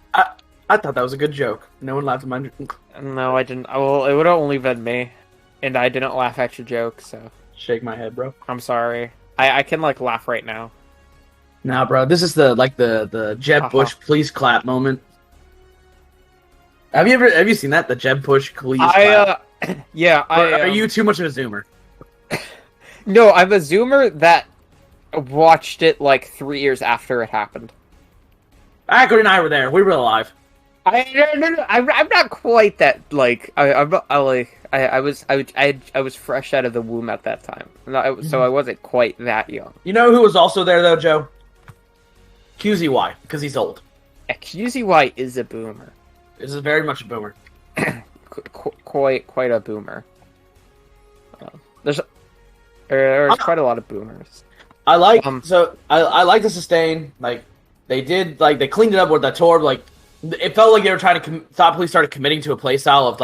that was a good joke. No one laughed at my. No, I didn't. Well, it would have only been me, and I didn't laugh at your joke. So. Shake my head, bro. I'm sorry. I can laugh right now. Nah, bro. This is the Jeb Bush please clap moment. Have you seen that, the Jeb Bush please clap? Yeah. Are you too much of a zoomer? No, I'm a zoomer that watched it 3 years after it happened. Akron and I were there. We were alive. I'm not quite that I was fresh out of the womb at that time, so I wasn't quite that young. You know who was also there though, Joe? QZY, because he's old. Yeah, QZY is a boomer. This is very much a boomer. quite a boomer. There's quite a lot of boomers. I like I like the sustain. They did they cleaned it up with that Torb. It felt like they were trying to Thought Police started committing to a playstyle of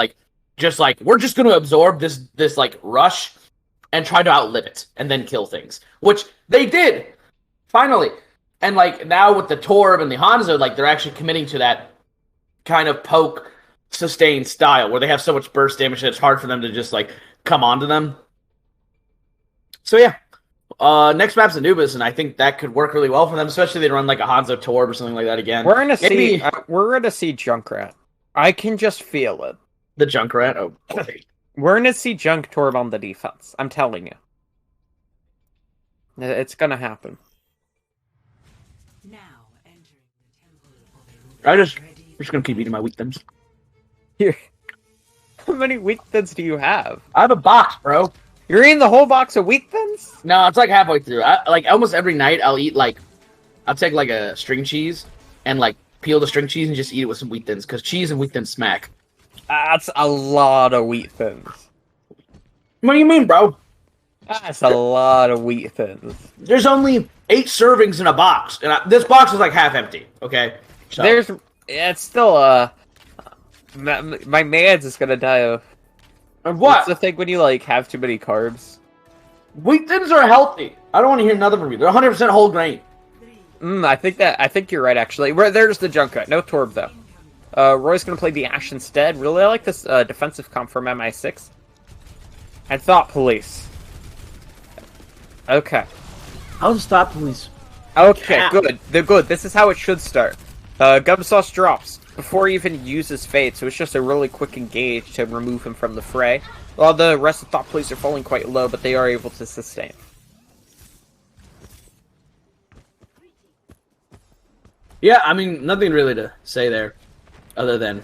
we're just going to absorb this rush and try to outlive it and then kill things, which they did finally. And like now with the Torb and the Hanzo, like they're actually committing to that kind of poke sustained style where they have so much burst damage that it's hard for them to just like come onto them. So yeah, next map's Anubis, and I think that could work really well for them, especially if they run like a Hanzo Torb or something like that again. We're gonna see Junkrat. I can just feel it. The Junkrat. Oh, boy. We're gonna see Junk Torb on the defense. I'm telling you, it's gonna happen. Now entering the temple of I'm just gonna keep eating my weak things. Here, how many weak thins do you have? I have a box, bro. You're eating the whole box of weak thins? No, it's like halfway through. Like almost every night, I'll take like a string cheese and like peel the string cheese and just eat it with some wheat thins because cheese and wheat thins smack. That's a lot of wheat thins. What do you mean, bro? That's a lot of wheat thins. There's only 8 servings in a box, and this box is like half empty. Okay, so. It's still my man's is gonna die of. And what's the thing when you like have too many carbs? Wheat thins are healthy. I don't want to hear nothing from you. They're 100% whole grain. I think you're right actually. There's the Junkrat, no Torb though. Roy's gonna play the Ashe instead. Really like this defensive comp from MI6. And Thought Police. Okay. How's Thought Police? Okay, good. They're good. This is how it should start. Gumsauce drops before he even uses Fade, so it's just a really quick engage to remove him from the fray. While the rest of Thought Police are falling quite low, but they are able to sustain. Yeah, I mean, nothing really to say there, other than,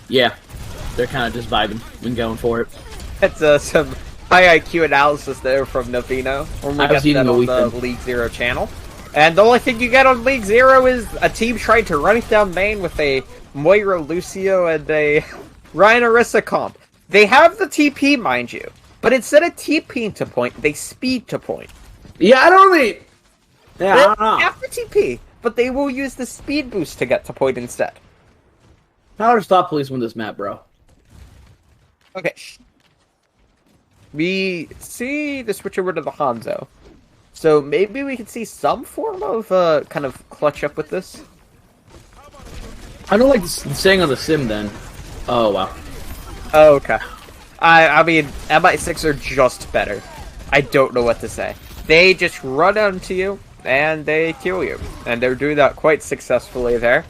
yeah, they're kind of just vibing and going for it. That's some high IQ analysis there from Navino. Only got that on the League Zero channel. And the only thing you get on League Zero is a team trying to run it down main with a Moira Lucio and a Ryan Orisa comp. They have the TP, mind you, but instead of TPing to point, they speed to point. Yeah, I don't really... Yeah, I don't know. They have the TP, but they will use the speed boost to get to point instead. How does Thought Police win this map, bro? Okay. We see the switch over to the Hanzo. So maybe we could see some form of kind of clutch up with this. I don't like staying on the sim then. Oh, wow. Oh, okay. I mean, MI6 are just better. I don't know what to say. They just run onto you, and they kill you. And they're doing that quite successfully there.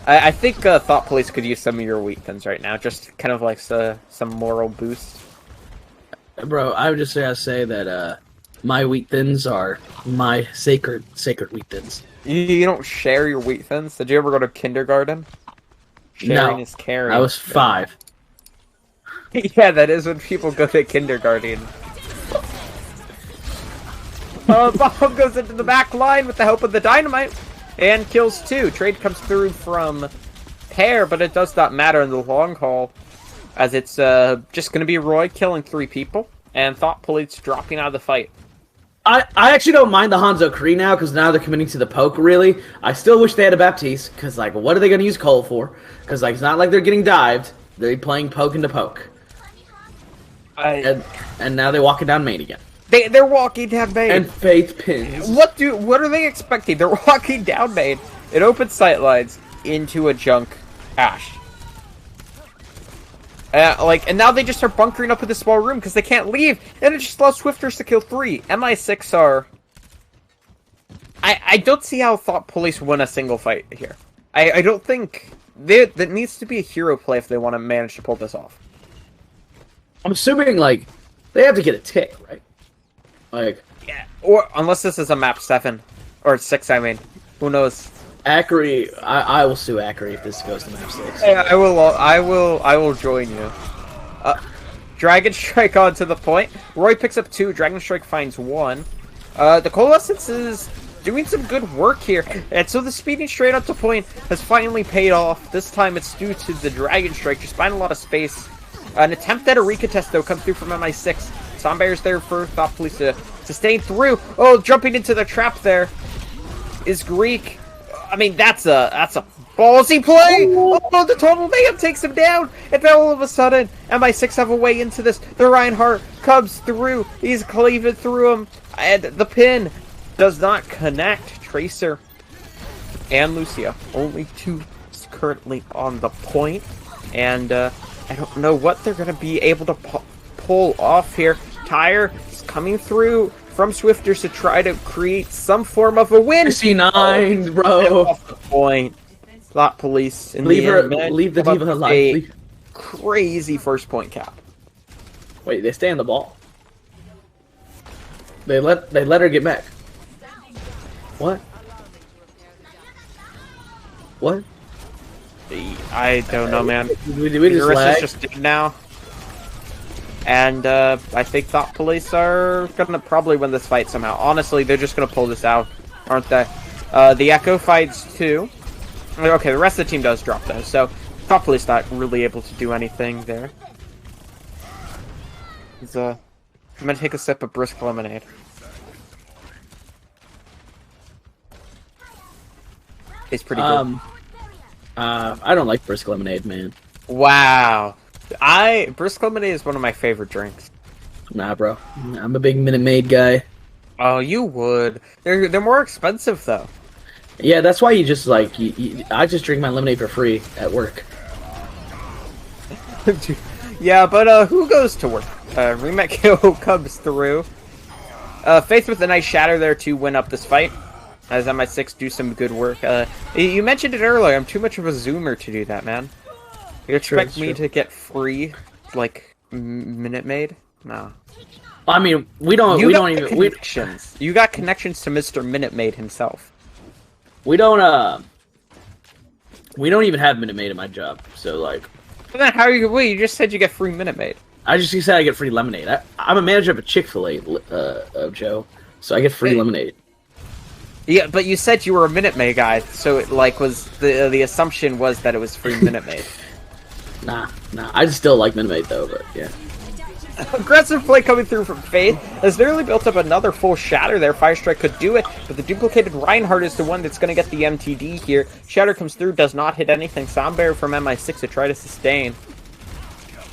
I think Thought Police could use some of your weak things right now. Just kind of like some moral boost. Bro, I would just say that my wheat thins are my sacred wheat thins. You don't share your wheat thins? Did you ever go to kindergarten? Sharing is caring. I was 5. Yeah, that is when people go to kindergarten. Bomb goes into the back line with the help of the dynamite and kills 2. Trade comes through from Pear, but it does not matter in the long haul, as it's just going to be Roy killing 3 people and Thought Police dropping out of the fight. I actually don't mind the Hanzo Kree now, because now they're committing to the poke, really. I still wish they had a Baptiste, because, like, what are they going to use Cole for? Because, like, it's not like they're getting dived. They're playing poke into poke. And now they're walking down main again. They're walking down main. And Faith pins. What are they expecting? They're walking down main. It opens sightlines into a Junk Ashe. And now they just are bunkering up in the small room because they can't leave, and it just allows Swifters to kill 3. MI6 are... I don't see how Thought Police win a single fight here. I don't think... That needs to be a hero play if they want to manage to pull this off. I'm assuming, like, they have to get a tick, right? Like... Yeah, or unless this is a map 7. Or 6, I mean. Who knows? Ackery, I will sue Ackery if this goes to map 6. Yeah, I will join you. Dragon Strike onto the point. Roy picks up 2. Dragon Strike finds 1. The Coalescence is doing some good work here, and so the speeding straight up to point has finally paid off. This time it's due to the Dragon Strike, just buying a lot of space. An attempt at a recontest though comes through from MI6. Sombear's there for Thought Police to sustain through. Oh, jumping into the trap there is Greek. I mean, that's a ballsy play. Oh, the total mayhem takes him down, and then all of a sudden, MI6 have a way into this. The Reinhardt comes through. He's cleaving through him, and the pin does not connect. Tracer and Lucia, only two currently on the point, and I don't know what they're going to be able to pull off here. Tyre is coming through from Swifters to try to create some form of a win. C9, bro. Off the point. Thought Police in Leave the her. end, man, Leave the come up diva with alive. a crazy first point cap. Wait, they stay on the ball. They let her get back. What? What? I don't know, man. We just Eurus lag? is just dead now. And I think Thought Police are gonna probably win this fight somehow. Honestly, they're just gonna pull this out, aren't they? The Echo fights too. Okay, the rest of the team does drop though, so Thought Police not really able to do anything there. I'm gonna take a sip of brisk lemonade. It's pretty good. I don't like brisk lemonade, man. Wow. Brisk lemonade is one of my favorite drinks. Nah, bro. I'm a big Minute Maid guy. Oh, you would. They're more expensive though. Yeah, that's why you just like I just drink my lemonade for free at work. Yeah, but who goes to work? Remekio comes through. Faith with a nice shatter there to win up this fight. As MI6 do some good work. You mentioned it earlier. I'm too much of a zoomer to do that, man. You expect me to get free, like Minute Maid? No. I mean, we don't even connections. You got connections to Mr. Minute Maid himself. We don't even have Minute Maid at my job. So like, But then how are you? Wait, you just said you get free Minute Maid. I just said I get free lemonade. I'm a manager of a Chick-fil-A, Joe, so I get free lemonade. Yeah, but you said you were a Minute Maid guy, so it like was the assumption was that it was free Minute Maid. Nah. I still like Minute Maid though, but yeah. Aggressive play coming through from Faith has nearly built up another full shatter there. Fire Strike could do it, but the duplicated Reinhardt is the one that's going to get the MTD here. Shatter comes through, does not hit anything. Soundbearer from MI6 to try to sustain.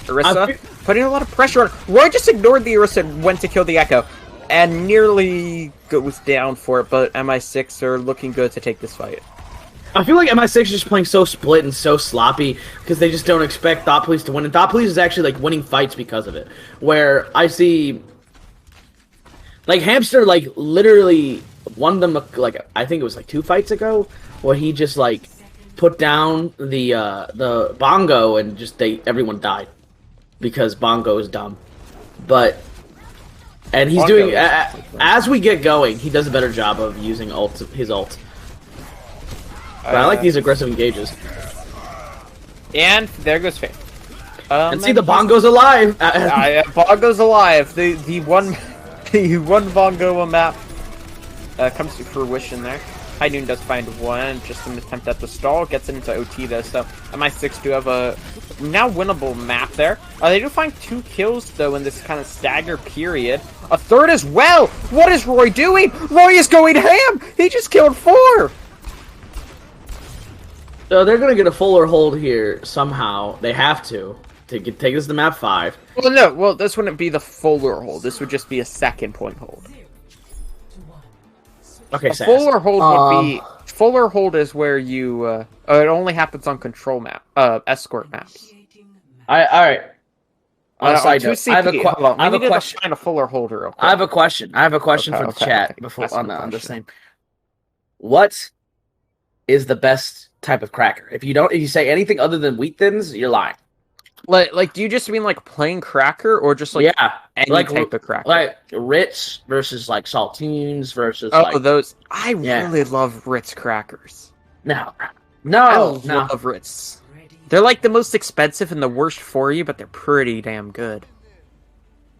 Orisa putting a lot of pressure on. Roy just ignored the Orisa and went to kill the Echo, and nearly goes down for it, but MI6 are looking good to take this fight. I feel like MI6 is just playing so split and so sloppy because they just don't expect Thought Police to win. And Thought Police is actually like winning fights because of it. Where I see, like Hamster, like literally won them like I think it was like 2 fights ago, where he just like put down the Bongo and just everyone died because Bongo is dumb. And he's Bongo doing as we get going, he does a better job of using his ult. But I like these aggressive engages. And there goes Faith. And see, the Bongo's alive! Bongo's alive. The one Bongo map comes to fruition there. High Noon does find one, just an attempt at the stall. Gets it into OT though, so MI6 do have a now winnable map there. They do find 2 kills though in this kind of stagger period. A third as well! What is Roy doing? Roy is going ham! He just killed 4! So they're gonna get a fuller hold here somehow. They have to take this to map 5. Well, no. Well, this wouldn't be the fuller hold. This would just be a second point hold. Okay, a fuller hold would be fuller hold is where you. It only happens on control map, escort maps. All right. On a side note, I have a question. Find a fuller holder. Real quick. I have a question. For the chat before on the same. What is the best type of cracker? If you say anything other than wheat thins, you're lying. Like, do you just mean like plain cracker, or just like any type of cracker? Like Ritz versus like saltines versus those. I really love Ritz crackers. No, I love Ritz. They're like the most expensive and the worst for you, but they're pretty damn good.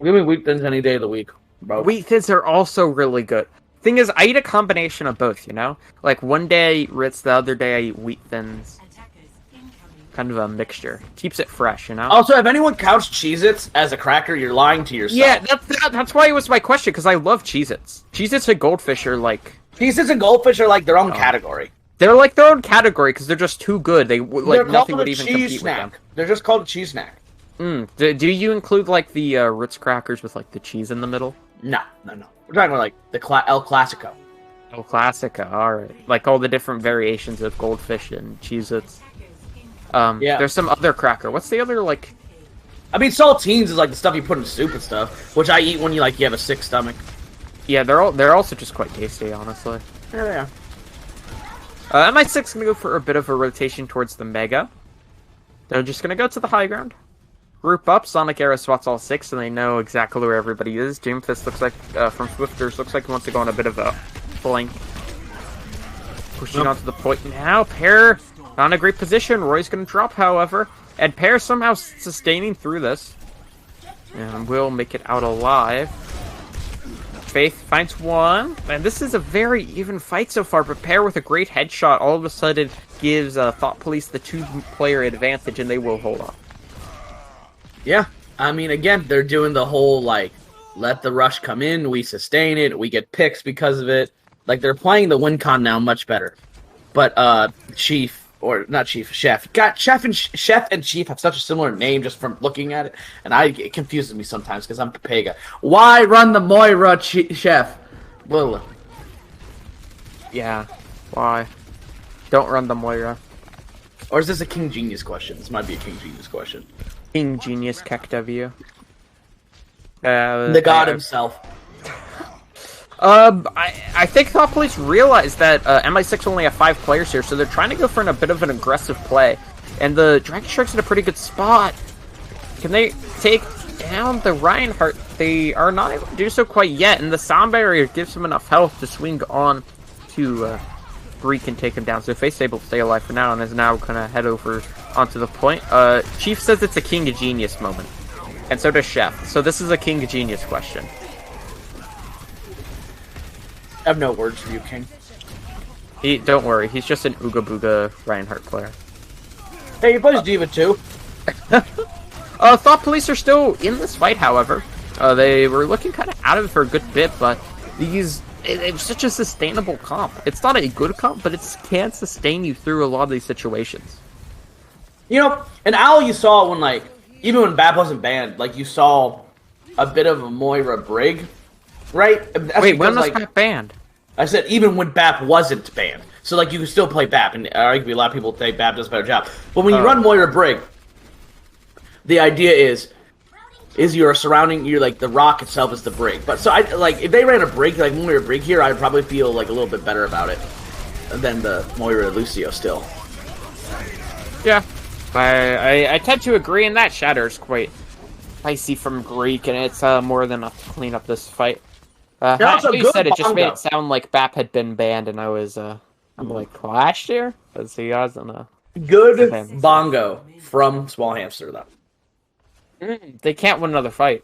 Give me wheat thins any day of the week, bro. Wheat thins are also really good. Thing is, I eat a combination of both, you know? Like, one day I eat Ritz, the other day I eat wheat thins. Kind of a mixture. Keeps it fresh, you know? Also, if anyone counts Cheez-Its as a cracker, you're lying to yourself. Yeah, that's why it was my question, because I love Cheez-Its. Cheez-Its and Goldfish are like... Cheez-Its and Goldfish are like their own category. They're like their own category because they're just too good. They're Nothing called would a even cheese compete snack. with them. They're just called a cheese snack. Do you include like the Ritz crackers with like the cheese in the middle? No. We're talking about like the El Clasico. El Clasico, alright. Like all the different variations of Goldfish and Cheez-Its. Yeah. There's some other cracker. What's the other, like... I mean, saltines is like the stuff you put in soup and stuff, which I eat when you have a sick stomach. Yeah, they're also just quite tasty, honestly. Yeah. MI6 gonna go for a bit of a rotation towards the Mega. They're just gonna go to the high ground. Group up, Sonic Arrow spots all 6, and they know exactly where everybody is. Doomfist looks like, from Swifters, looks like he wants to go on a bit of a flank. Pushing onto the point now. Pear not in a great position. Roy's gonna drop, however. And Pear somehow sustaining through this. And will make it out alive. Faith finds one. And this is a very even fight so far, but Pear with a great headshot all of a sudden gives Thought Police the 2-player advantage, and they will hold on. Yeah, I mean, again, they're doing the whole, like, let the rush come in, we sustain it, we get picks because of it. Like, they're playing the win con now much better. But, Chef. God, Chef and Chief have such a similar name just from looking at it, and it confuses me sometimes because I'm Pepega. Why run the Moira, Chef? Blah. Yeah, why? Don't run the Moira. Or is this a King Genius question? This might be a King Genius question. King Genius KEKW. The god himself. I think Thought Police realized that MI6 only have 5 players here, so they're trying to go for a bit of an aggressive play. And the Dragon Strike's in a pretty good spot. Can they take down the Reinhardt? They are not able to do so quite yet, and the sound barrier gives him enough health to swing on to Greek and take him down. So Faith's able to stay alive for now, and is now going to head over onto the point. Chief says it's a King of Genius moment, and so does Chef. So this is a King of Genius question. I have no words for you, King. Don't worry, he's just an Ooga Booga Reinhardt player. Hey, he plays Diva too. Thought Police are still in this fight, however. They were looking kind of out of it for a good bit, but it was such a sustainable comp. It's not a good comp, but it can sustain you through a lot of these situations. You know, and Owl, you saw when, like, even when Bap wasn't banned, like, you saw a bit of a Moira Brig, right? That's Wait, when was like, Bap banned? I said even when Bap wasn't banned. So, like, you can still play Bap, and arguably a lot of people say Bap does a better job. But when you run Moira Brig, the idea is you're surrounding, like, the rock itself is the Brig. But, so, if they ran a Brig, like Moira Brig here, I'd probably feel, like, a little bit better about it than the Moira Lucio still. Yeah. I tend to agree, and that Shatter's quite spicy from Greek, and it's more than enough to clean up this fight. How you said it just made it sound like Bap had been banned, and I was, I'm like, last year? Because he wasn't a... Good bongo from Small Hamster, though. They can't win another fight.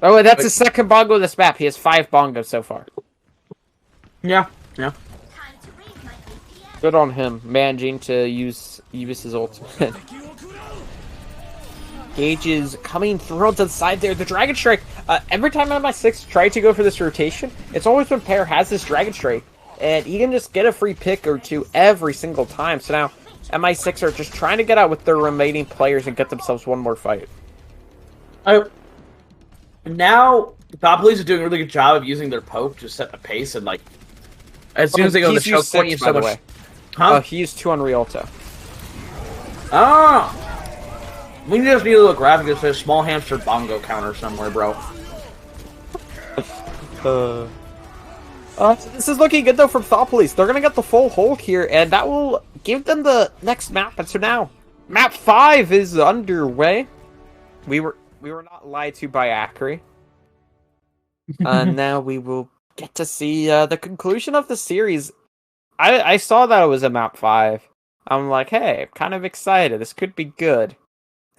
Oh, wait, that's his second bongo this map. He has 5 bongos so far. Yeah. Good on him, managing to use his ultimate. Gage is coming through onto the side there. The Dragon Strike, every time MI6 tried to go for this rotation, it's always when Pear has this Dragon Strike. And he can just get a free pick or two every single time. So now, MI6 are just trying to get out with their remaining players and get themselves one more fight. Now, Thought Police are doing a really good job of using their poke to set the pace, and, like, as soon as they go to the choke point, you have so much... Huh? He used 2 on Rialto. Ah! We just need a little graphic that says Small Hamster Bongo counter somewhere, bro. This is looking good, though, from Thought Police. They're going to get the full Hulk here, and that will give them the next map. And so now, map 5 is underway. We were not lied to by Acri. Now we will get to see the conclusion of the series. I saw that it was a map 5. I'm like, hey, I'm kind of excited. This could be good.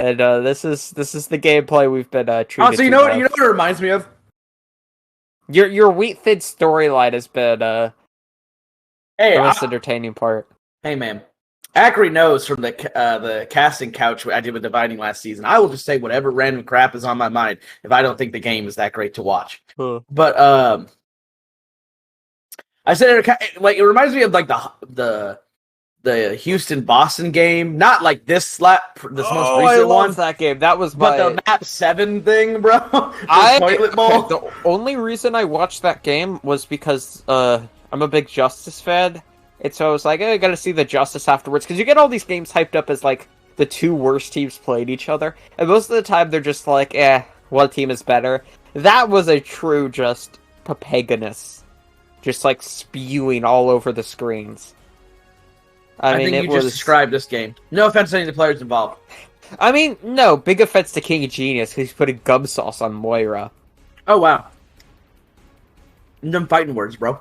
And this is the gameplay we've been treated. Oh, so you know what it reminds me of? Your Wheat Thin storyline has been the most entertaining part. Hey man, Acri knows from the casting couch I did with Dividing last season. I will just say whatever random crap is on my mind if I don't think the game is that great to watch. But I said like it reminds me of like the Houston Boston game, not like this most Oh, recent I love one. that game. That was But my... the map 7 thing, bro. Toilet bowl. The only reason I watched that game was because I'm a big Justice fan, and so I was like, I gotta see the Justice afterwards, because you get all these games hyped up as like the two worst teams played each other, and most of the time they're just like, one team is better. That was a true just propaganist, just like spewing all over the screens. I mean, think you just described this game. No offense to any of the players involved. I mean, no, big offense to King of Genius, because he's putting gum sauce on Moira. Oh, wow. Them fighting words, bro.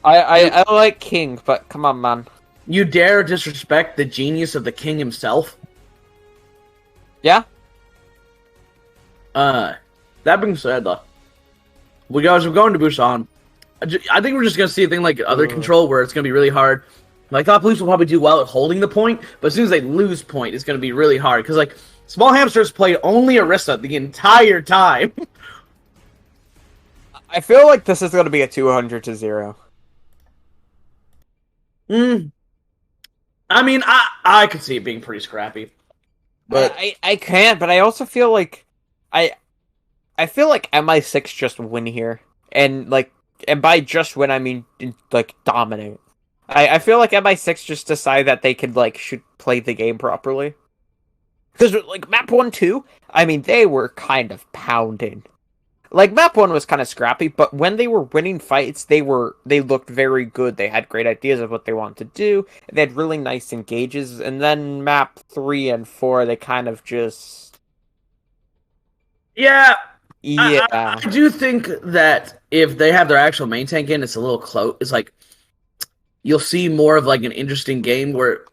I like King, but come on, man. You dare disrespect the genius of the king himself? Yeah? That being said, though, we're going to Busan. I think we're just going to see a thing like other control where it's going to be really hard. Like, Thought Police will probably do well at holding the point, but as soon as they lose point, it's going to be really hard. Because, like, Small Hamsters played only Orisa the entire time. I feel like this is going to be a 200-0. I mean, I could see it being pretty scrappy. But I can't, but I also feel like... I feel like MI6 just win here. And, like, and by just win, I mean, like, dominate. I feel like MI6 just decide that they could, like, should play the game properly. Because, like, map 1, 2, I mean, they were kind of pounding. Like, map 1 was kind of scrappy, but when they were winning fights, they looked very good. They had great ideas of what they wanted to do. They had really nice engages. And then map 3 and 4, they kind of just... Yeah. Yeah. I do think that if they have their actual main tank in, it's a little close. It's like you'll see more of like an interesting game where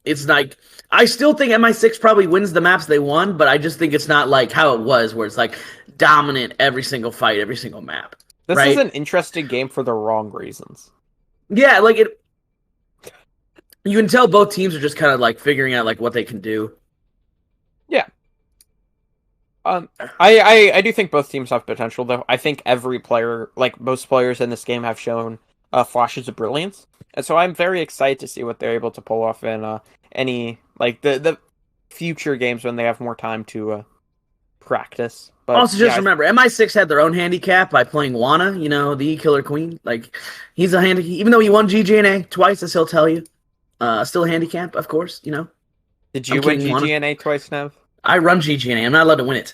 it's like I still think MI6 probably wins the maps they won, but I just think it's not like how it was where it's like dominant every single fight, every single map. This right? is an interesting game for the wrong reasons. Yeah, like it. You can tell both teams are just kind of like figuring out like what they can do. Yeah. I do think both teams have potential, though. I think every player, like most players in this game, have shown flashes of brilliance, and so I'm very excited to see what they're able to pull off in any like the future games when they have more time to practice. But also, just remember, MI6 had their own handicap by playing Wanna, you know, the Killer Queen. Like he's a handicap, even though he won GGNA twice, as he'll tell you. Still a handicap, of course, you know. Did you win GGNA twice, Nev? I run GGNA. I'm not allowed to win it.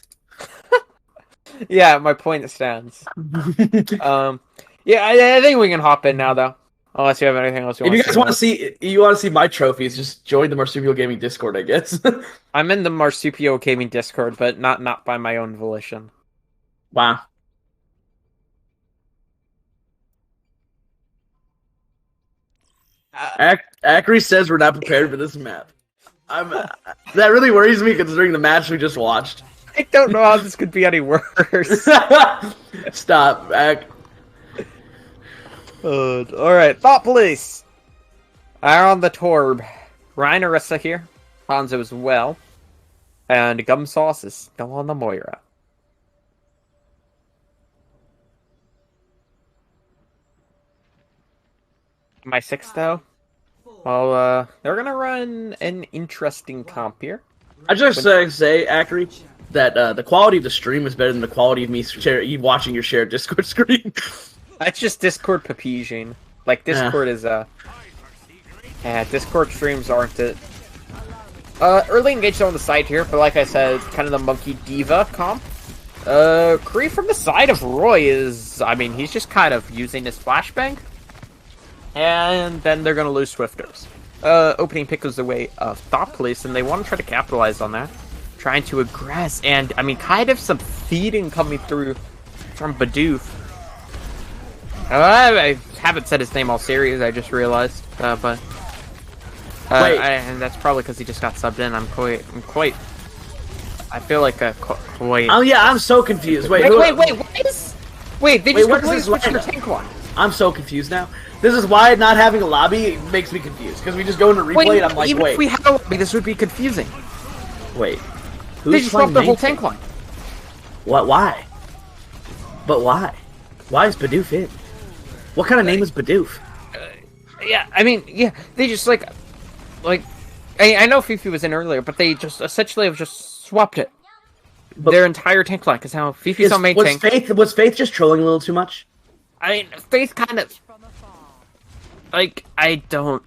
Yeah, my point stands. Yeah, I think we can hop in now, though. Unless you have anything else you want to say. If you want to see my trophies, just join the Marsupial Gaming Discord, I guess. I'm in the Marsupial Gaming Discord, but not by my own volition. Wow. Acri says we're not prepared for this map. That really worries me considering the match we just watched. I don't know how this could be any worse. Stop, Ac. Alright, Thought Police are on the Torb. Ryan Orisa here. Hanzo as well. And Gum Sauce is still on the Moira. MI6 though? Well, they're gonna run an interesting comp here. I just say, Acri, that the quality of the stream is better than the quality of me watching your shared Discord screen. That's just Discord papeging. Like, Discord is, Discord streams aren't it. Early engaged on the side here, but like I said, kind of the Monkey Diva comp. Kree from the side of Roy is, I mean, he's just kind of using his flashbang. And then they're gonna lose Swifters. Opening pick goes the way of Thought Police, and they want to try to capitalize on that. Trying to aggress, and, I mean, kind of some feeding coming through from Bidoof. I haven't said his name all series, I just realized, but... and that's probably because he just got subbed in. I'm quite... I feel like quite... Oh yeah, I'm so confused. Wait, they just completely switched their tank one. I'm so confused now. This is why not having a lobby makes me confused, because we just go into replay and I'm like, even if we had a lobby, this would be confusing. Wait. They just swapped the whole tank line. What? Why? But why? Why is Bidoof in? What kind of name is Bidoof? Yeah, I mean, yeah, they just like, I know Fifi was in earlier, but they just essentially have just swapped it. But Their entire tank line, because now Fifi's on main tank. Was Faith just trolling a little too much? I mean, Faith kind of, like, I don't.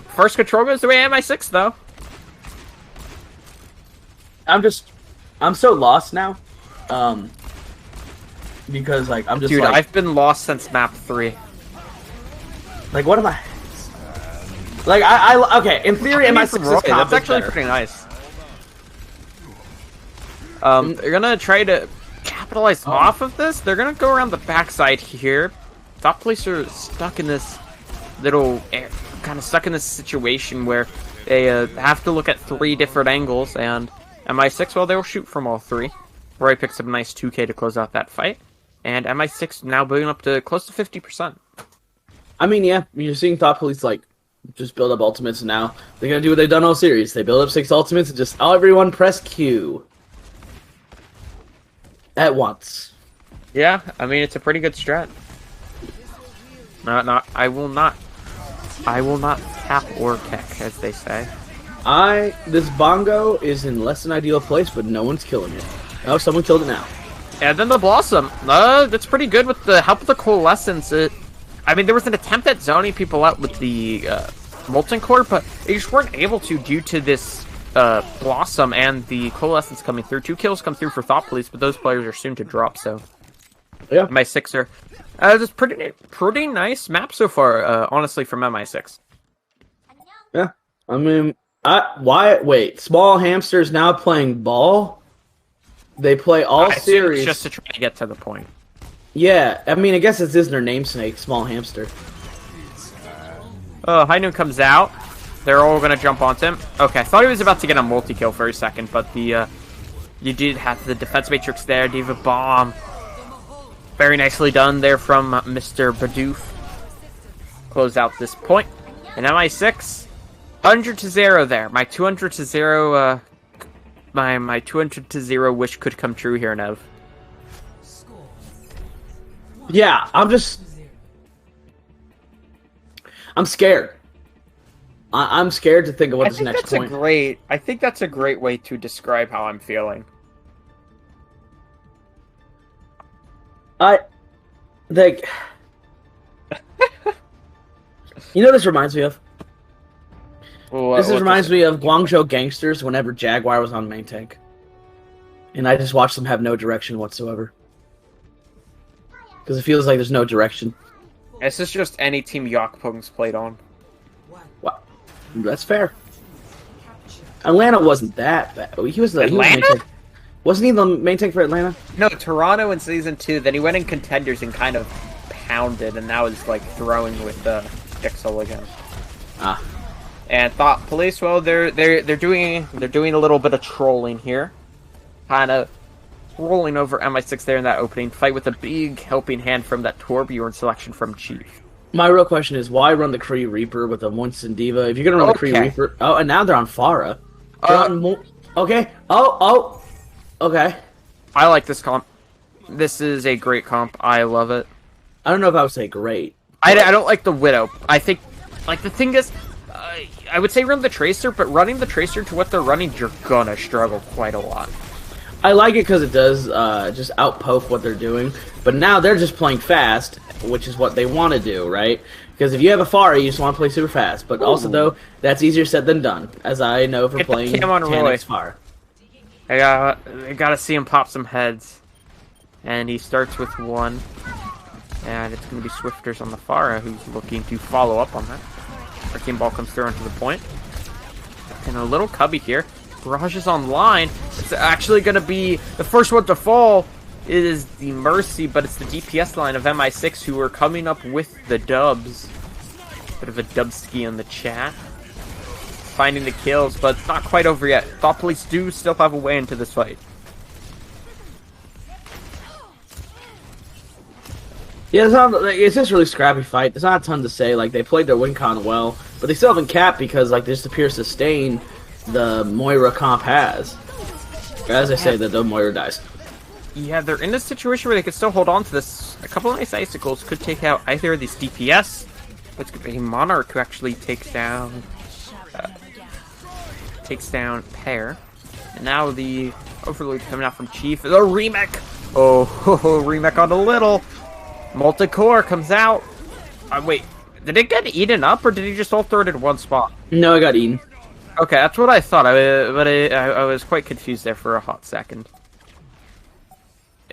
First control goes the way MI6 though. I'm so lost now. Because like I'm just Dude, like, I've been lost since map 3. like what am I? Like I okay, in theory MI6's comp That's is actually better. pretty nice. They're gonna try to capitalize off of this. They're gonna go around the backside here. Top police are stuck in this little, kind of stuck in this situation where they have to look at 3 different angles, and MI6, well, they will shoot from all 3. Roy picks up a nice 2k to close out that fight, and MI6 now building up to close to 50%. I mean, yeah, you're seeing Thought Police like just build up ultimates, and now they're gonna do what they've done all series. They build up 6 ultimates and just everyone press Q at once. Yeah, I mean, it's a pretty good strat. I will not tap or kick, as they say. This bongo is in less than ideal place, but no one's killing it. Oh, someone killed it now. And then the Blossom. That's pretty good with the help of the Coalescence. I mean, there was an attempt at zoning people out with the Molten Core, but they just weren't able to due to this Blossom and the Coalescence coming through. 2 kills come through for Thought Police, but those players are soon to drop, so... Yeah. MI6 are... it's pretty nice map so far, honestly, from MI6. Yeah. I mean, wait, Small Hamster's now playing ball? They play all I assume series. it's just to try to get to the point. Yeah, I mean, I guess it is their namesake, Small Hamster. Oh, High Noon comes out. They're all going to jump onto him. Okay, I thought he was about to get a multi-kill for a second, but the you did have the defense matrix there. Diva Bomb. Very nicely done there from Mr. Bidoof. Close out this point. And MI6, 100-0 there. My 200-0, my 200-0 wish could come true here, Nev. Yeah, I'm scared. I'm scared to think of what this next point. I think that's a great way to describe how I'm feeling. Like, you know, this reminds me of. Reminds me of Guangzhou Gangsters. Whenever Jaguar was on main tank, and I just watched them have no direction whatsoever, because it feels like there's no direction. This is just any team Yakpung's played on. Wow, that's fair. Atlanta wasn't that bad. He was the Atlanta? He was main tank. Wasn't he the main tank for Atlanta? No, Toronto in Season 2, then he went in Contenders and kind of pounded, and now is like throwing with Dixel again. Ah. And Thought Police, well, they're doing a little bit of trolling here. Kind of rolling over MI6 there in that opening fight with a big helping hand from that Torbjorn selection from Chief. My real question is, why run the Kree Reaper with a Winston Diva? If you're gonna run the Kree Reaper... Oh, and now they're on Pharah. Okay. Okay. I like this comp. This is a great comp. I love it. I don't know if I would say great. I don't like the Widow. I think, like, the thing is, I would say run the Tracer, but running the Tracer to what they're running, you're gonna struggle quite a lot. I like it because it does just outpoke what they're doing. But now they're just playing fast, which is what they want to do, right? Because if you have a Pharah, you just want to play super fast. But also, though, that's easier said than done, as I know from playing Tanix Pharah. I gotta see him pop some heads. And he starts with 1. And it's gonna be Swifters on the Pharah, who's looking to follow up on that. Arcane Ball comes through onto the point. And a little cubby here. Barrage is online. It's actually gonna be the first one to fall. It is the Mercy, but it's the DPS line of MI6 who are coming up with the dubs. Bit of a dubski in the chat. Finding the kills, but it's not quite over yet. Thought Police do still have a way into this fight. Yeah, it's just a really scrappy fight. There's not a ton to say. Like, they played their win con well, but they still haven't capped because, like, there's the pure sustain the Moira comp has. As I say, the Moira dies. Yeah, they're in a situation where they could still hold on to this. A couple of nice icicles could take out either of these DPS. It's going to be Monarch who actually takes down Pear. And now the Overload coming out from Chief. The remake! Oh, remake on a little. Multicore comes out. Wait, did it get eaten up or did he just all throw it in one spot? No, it got eaten. Okay, that's what I thought. I was quite confused there for a hot second.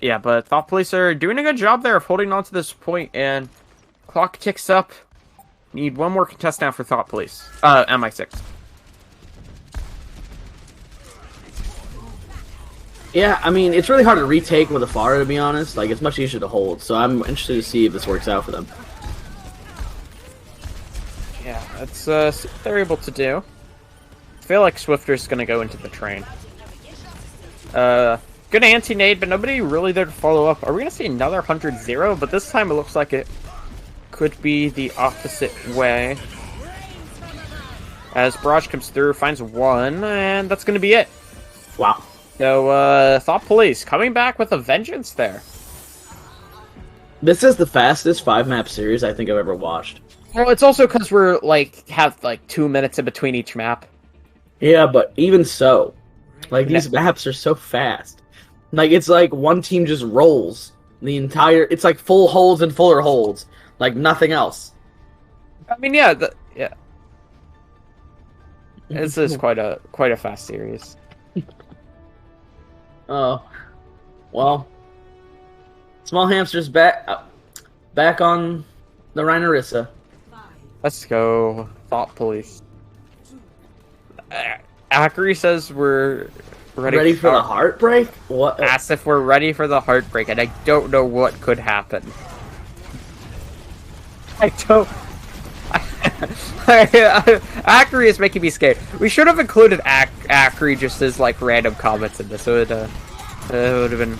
Yeah, but Thought Police are doing a good job there of holding on to this point, and clock ticks up. Need one more contest now for Thought Police. MI6. Yeah, I mean, it's really hard to retake with a Pharah, to be honest. Like, it's much easier to hold, so I'm interested to see if this works out for them. Yeah, that's see what they're able to do. I feel like Swifter's gonna go into the train. Good anti-nade, but nobody really there to follow up. Are we gonna see another 100-0? But this time it looks like it could be the opposite way. As Barrage comes through, finds one, and that's gonna be it. Wow. So, Thought Police coming back with a vengeance there. This is the fastest 5-map series I think I've ever watched. Well, it's also because we're, have 2 minutes in between each map. Yeah, but even so, these maps are so fast. It's like one team just rolls the entire... It's like full holds and fuller holds. Like, nothing else. I mean, yeah, yeah. This is quite a fast series. Oh. Well. Small Hamster's back on the Rhinorissa. Let's go, Thought Police. Akari says we're ready for the heartbreak? What? Asked if we're ready for the heartbreak, and I don't know what could happen. I don't... Akari is making me scared. We should have included Akari just as, random comments in this. It would have been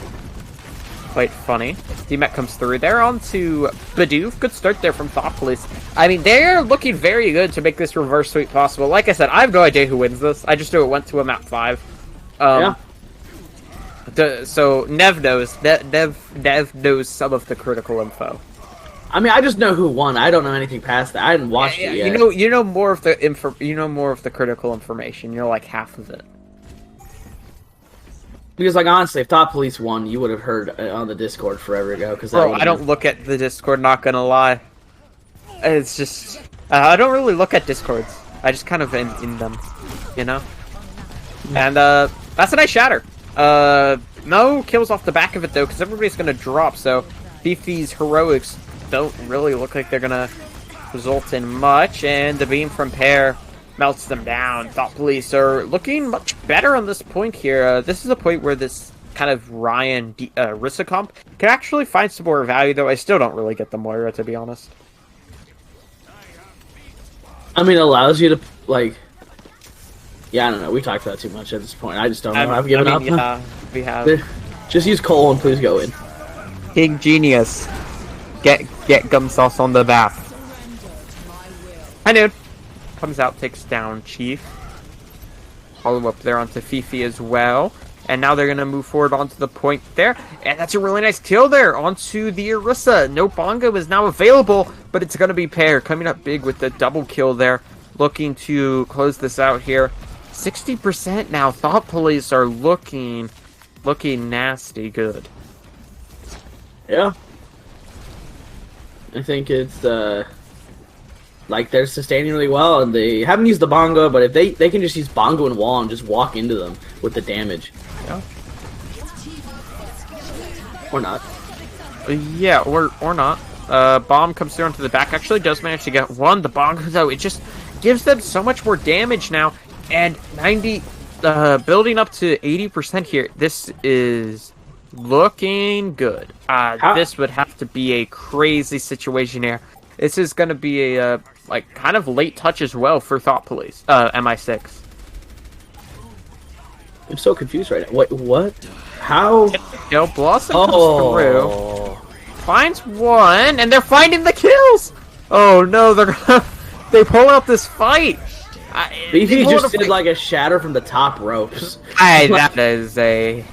quite funny. D-Met comes through. They're on to Bidoof. Good start there from Thought Police. I mean, they're looking very good to make this reverse sweep possible. Like I said, I have no idea who wins this. I just know it went to a map 5. Yeah. So Nev knows. Nev knows some of the critical info. I mean, I just know who won. I don't know anything past that. I hadn't watched it yet. You know more of the more of the critical information. You know, half of it. Because, honestly, if Thought Police won, you would have heard on the Discord forever ago. Bro, I don't look at the Discord, not gonna lie. It's just... I don't really look at Discords. I just kind of in them, you know? And, that's a nice shatter. No kills off the back of it, though, because everybody's gonna drop, so Fifi's heroics don't really look like they're gonna result in much, and the beam from Pear melts them down. Thought Police are looking much better on this point here. This is a point where this kind of Ryan Rissa comp can actually find some more value, though I still don't really get the Moira, to be honest. I mean, it allows you to, yeah, I don't know. We talked about that too much at this point. I just don't know. I've given up. Yeah, we have. Just use Cole and please go in. King Genius. Get gum sauce on the bath. Hi, dude. Comes out, takes down Chief. Follow up there onto Fifi as well. And now they're going to move forward onto the point there. And that's a really nice kill there onto the Orisa. No Bongo is now available, but it's going to be Pear coming up big with the double kill there. Looking to close this out here. 60% now. Thought Police are looking nasty good. Yeah. I think it's, they're sustaining really well, and they haven't used the Bongo, but if they can just use Bongo and Wall and just walk into them with the damage. Yeah. Or not. Yeah, or not. Bomb comes through onto the back. Actually does manage to get one. The Bongo, though, it just gives them so much more damage now. And 90, building up to 80% here. This is looking good. This would have to be a crazy situation here. This is going to be a, kind of late touch as well for Thought Police. MI6. I'm so confused right now. Wait, what? How? Blossom comes through. Finds one, and they're finding the kills! Oh no, they pull out this fight! Fifi just did a shatter from the top ropes. That is a...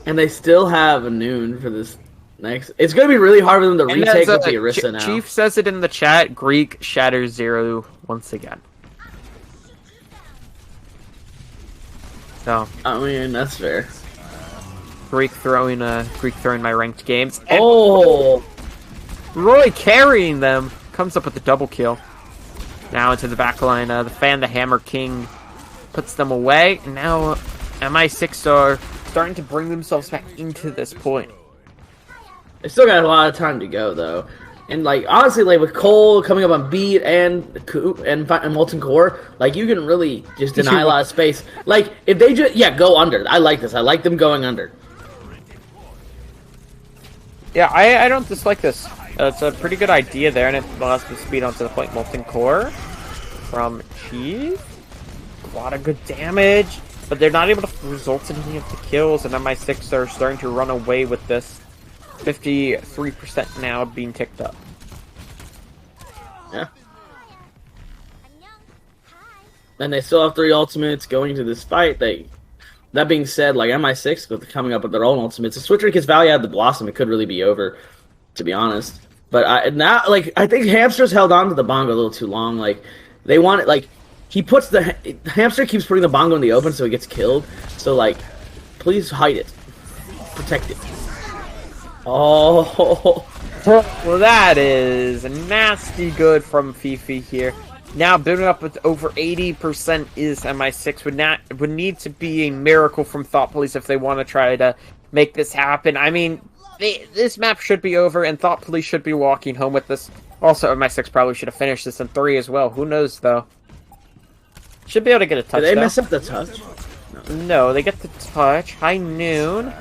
And they still have a noon for this next. It's going to be really hard for them to And retake with the Orisa now. Chief says it in the chat. Greek shatters 0 once again. So I mean, that's fair. Greek throwing my ranked games. And Oh, Roy carrying them comes up with the double kill. Now into the back line. The fan, the Hammer King, puts them away. And now MI6 are starting to bring themselves back into this point. they still got a lot of time to go though. And like honestly, like with Cole coming up on beat and Molten Core, like you can really just deny a lot of space. Like if they just go under. I like this. I like them going under. Yeah, I don't dislike this. It's a pretty good idea there, and it allows them to speed onto the point. Molten Core from Chief. A lot of good damage, but they're not able to result in any of the kills, and MI6 are starting to run away with this. 53% now being ticked up. Yeah. And they still have 3 ultimates going into this fight. That being said, like MI6 with coming up with their own ultimates, if Switcher gets value out of the Blossom, it could really be over, to be honest. But I think Hamster's held on to the Bongo a little too long. Like they want it. Like he puts the Hamster keeps putting the Bongo in the open, so he gets killed. So like, please hide it, protect it. Oh, well, that is nasty good from Fifi here. Now building up with over 80% is MI6 would need to be a miracle from Thought Police if they want to try to make this happen. I mean, this map should be over, and Thought Police should be walking home with this. Also, MI6 probably should have finished this in 3 as well. Who knows, though? Should be able to get a touch, did they though. mess up the touch? No, they get the touch. High noon.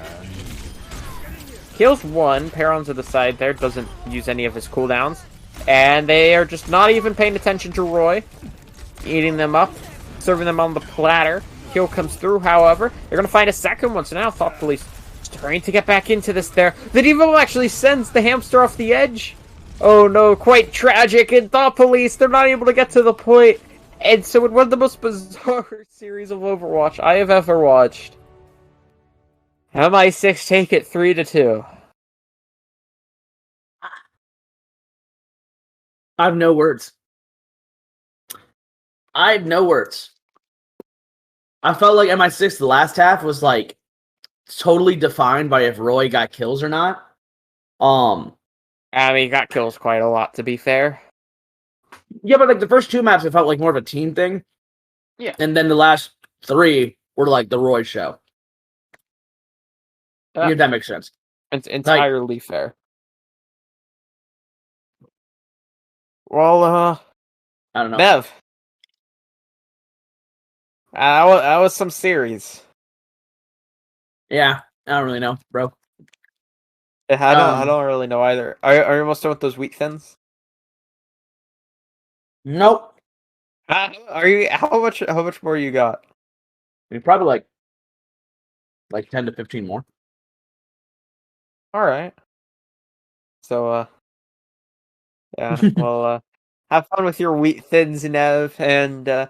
Kills 1. Perron to the side there. Doesn't use any of his cooldowns. And they are just not even paying attention to Roy. Eating them up. Serving them on the platter. Kill comes through, however. They're going to find a second one. So now Thought Police trying to get back into this there. The Devo actually sends the Hamster off the edge. Oh no, quite tragic. And Thought Police, they're not able to get to the point. And so in one of the most bizarre series of Overwatch I have ever watched, MI6 take it 3-2. I have no words. I have no words. I felt like MI6 the last half was like totally defined by if Roy got kills or not. I mean, he got kills quite a lot, to be fair. Yeah, but like the first 2 maps, it felt like more of a team thing. Yeah. And then the last 3 were like the Roy show. If that makes sense. It's entirely fair. Well, I don't know. Nev. That was some series. Yeah, I don't really know, bro. I don't really know either. Are you almost done with those wheat thins? Nope. Are you? How much more you got? I mean, probably like 10 to 15 more. All right. So yeah. Well, have fun with your wheat thins, Nev, and I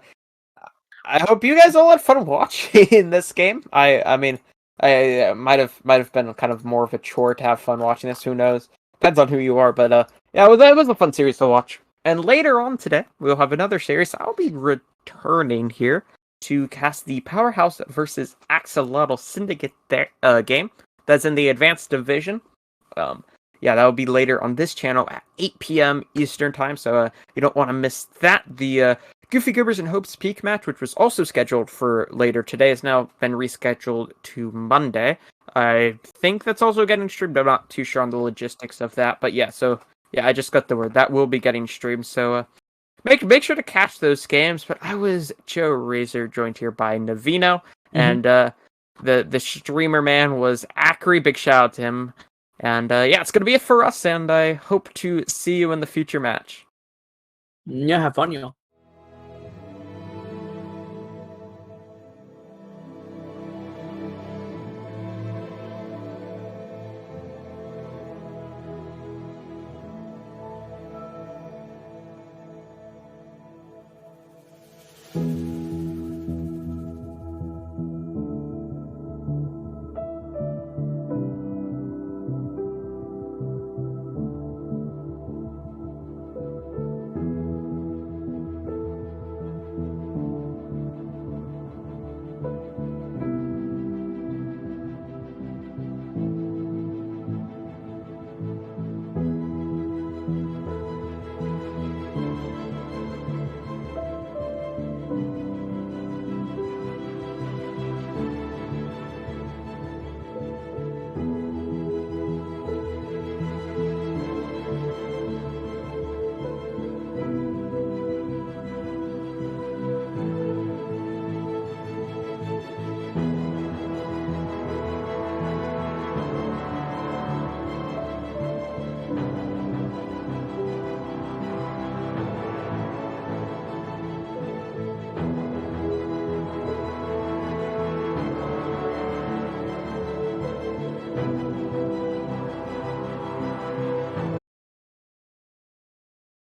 hope you guys all had fun watching this game. I mean, I might have been kind of more of a chore to have fun watching this. Who knows? Depends on who you are, but yeah, it was a fun series to watch. And later on today, we'll have another series. I'll be returning here to cast the Powerhouse versus Axolotl Syndicate game. That's in the Advanced Division. Yeah, that will be later on this channel at 8 p.m. Eastern Time, so you don't want to miss that. The Goofy Goobers and Hope's Peak match, which was also scheduled for later today, has now been rescheduled to Monday. I think that's also getting streamed. I'm not too sure on the logistics of that, but yeah, so yeah, I just got the word. That will be getting streamed, so make sure to catch those games. But I was Joe Razor, joined here by Navino, and the streamer man was Acri. Big shout out to him. And yeah, it's going to be it for us, and I hope to see you in the future match. Yeah, have fun, y'all.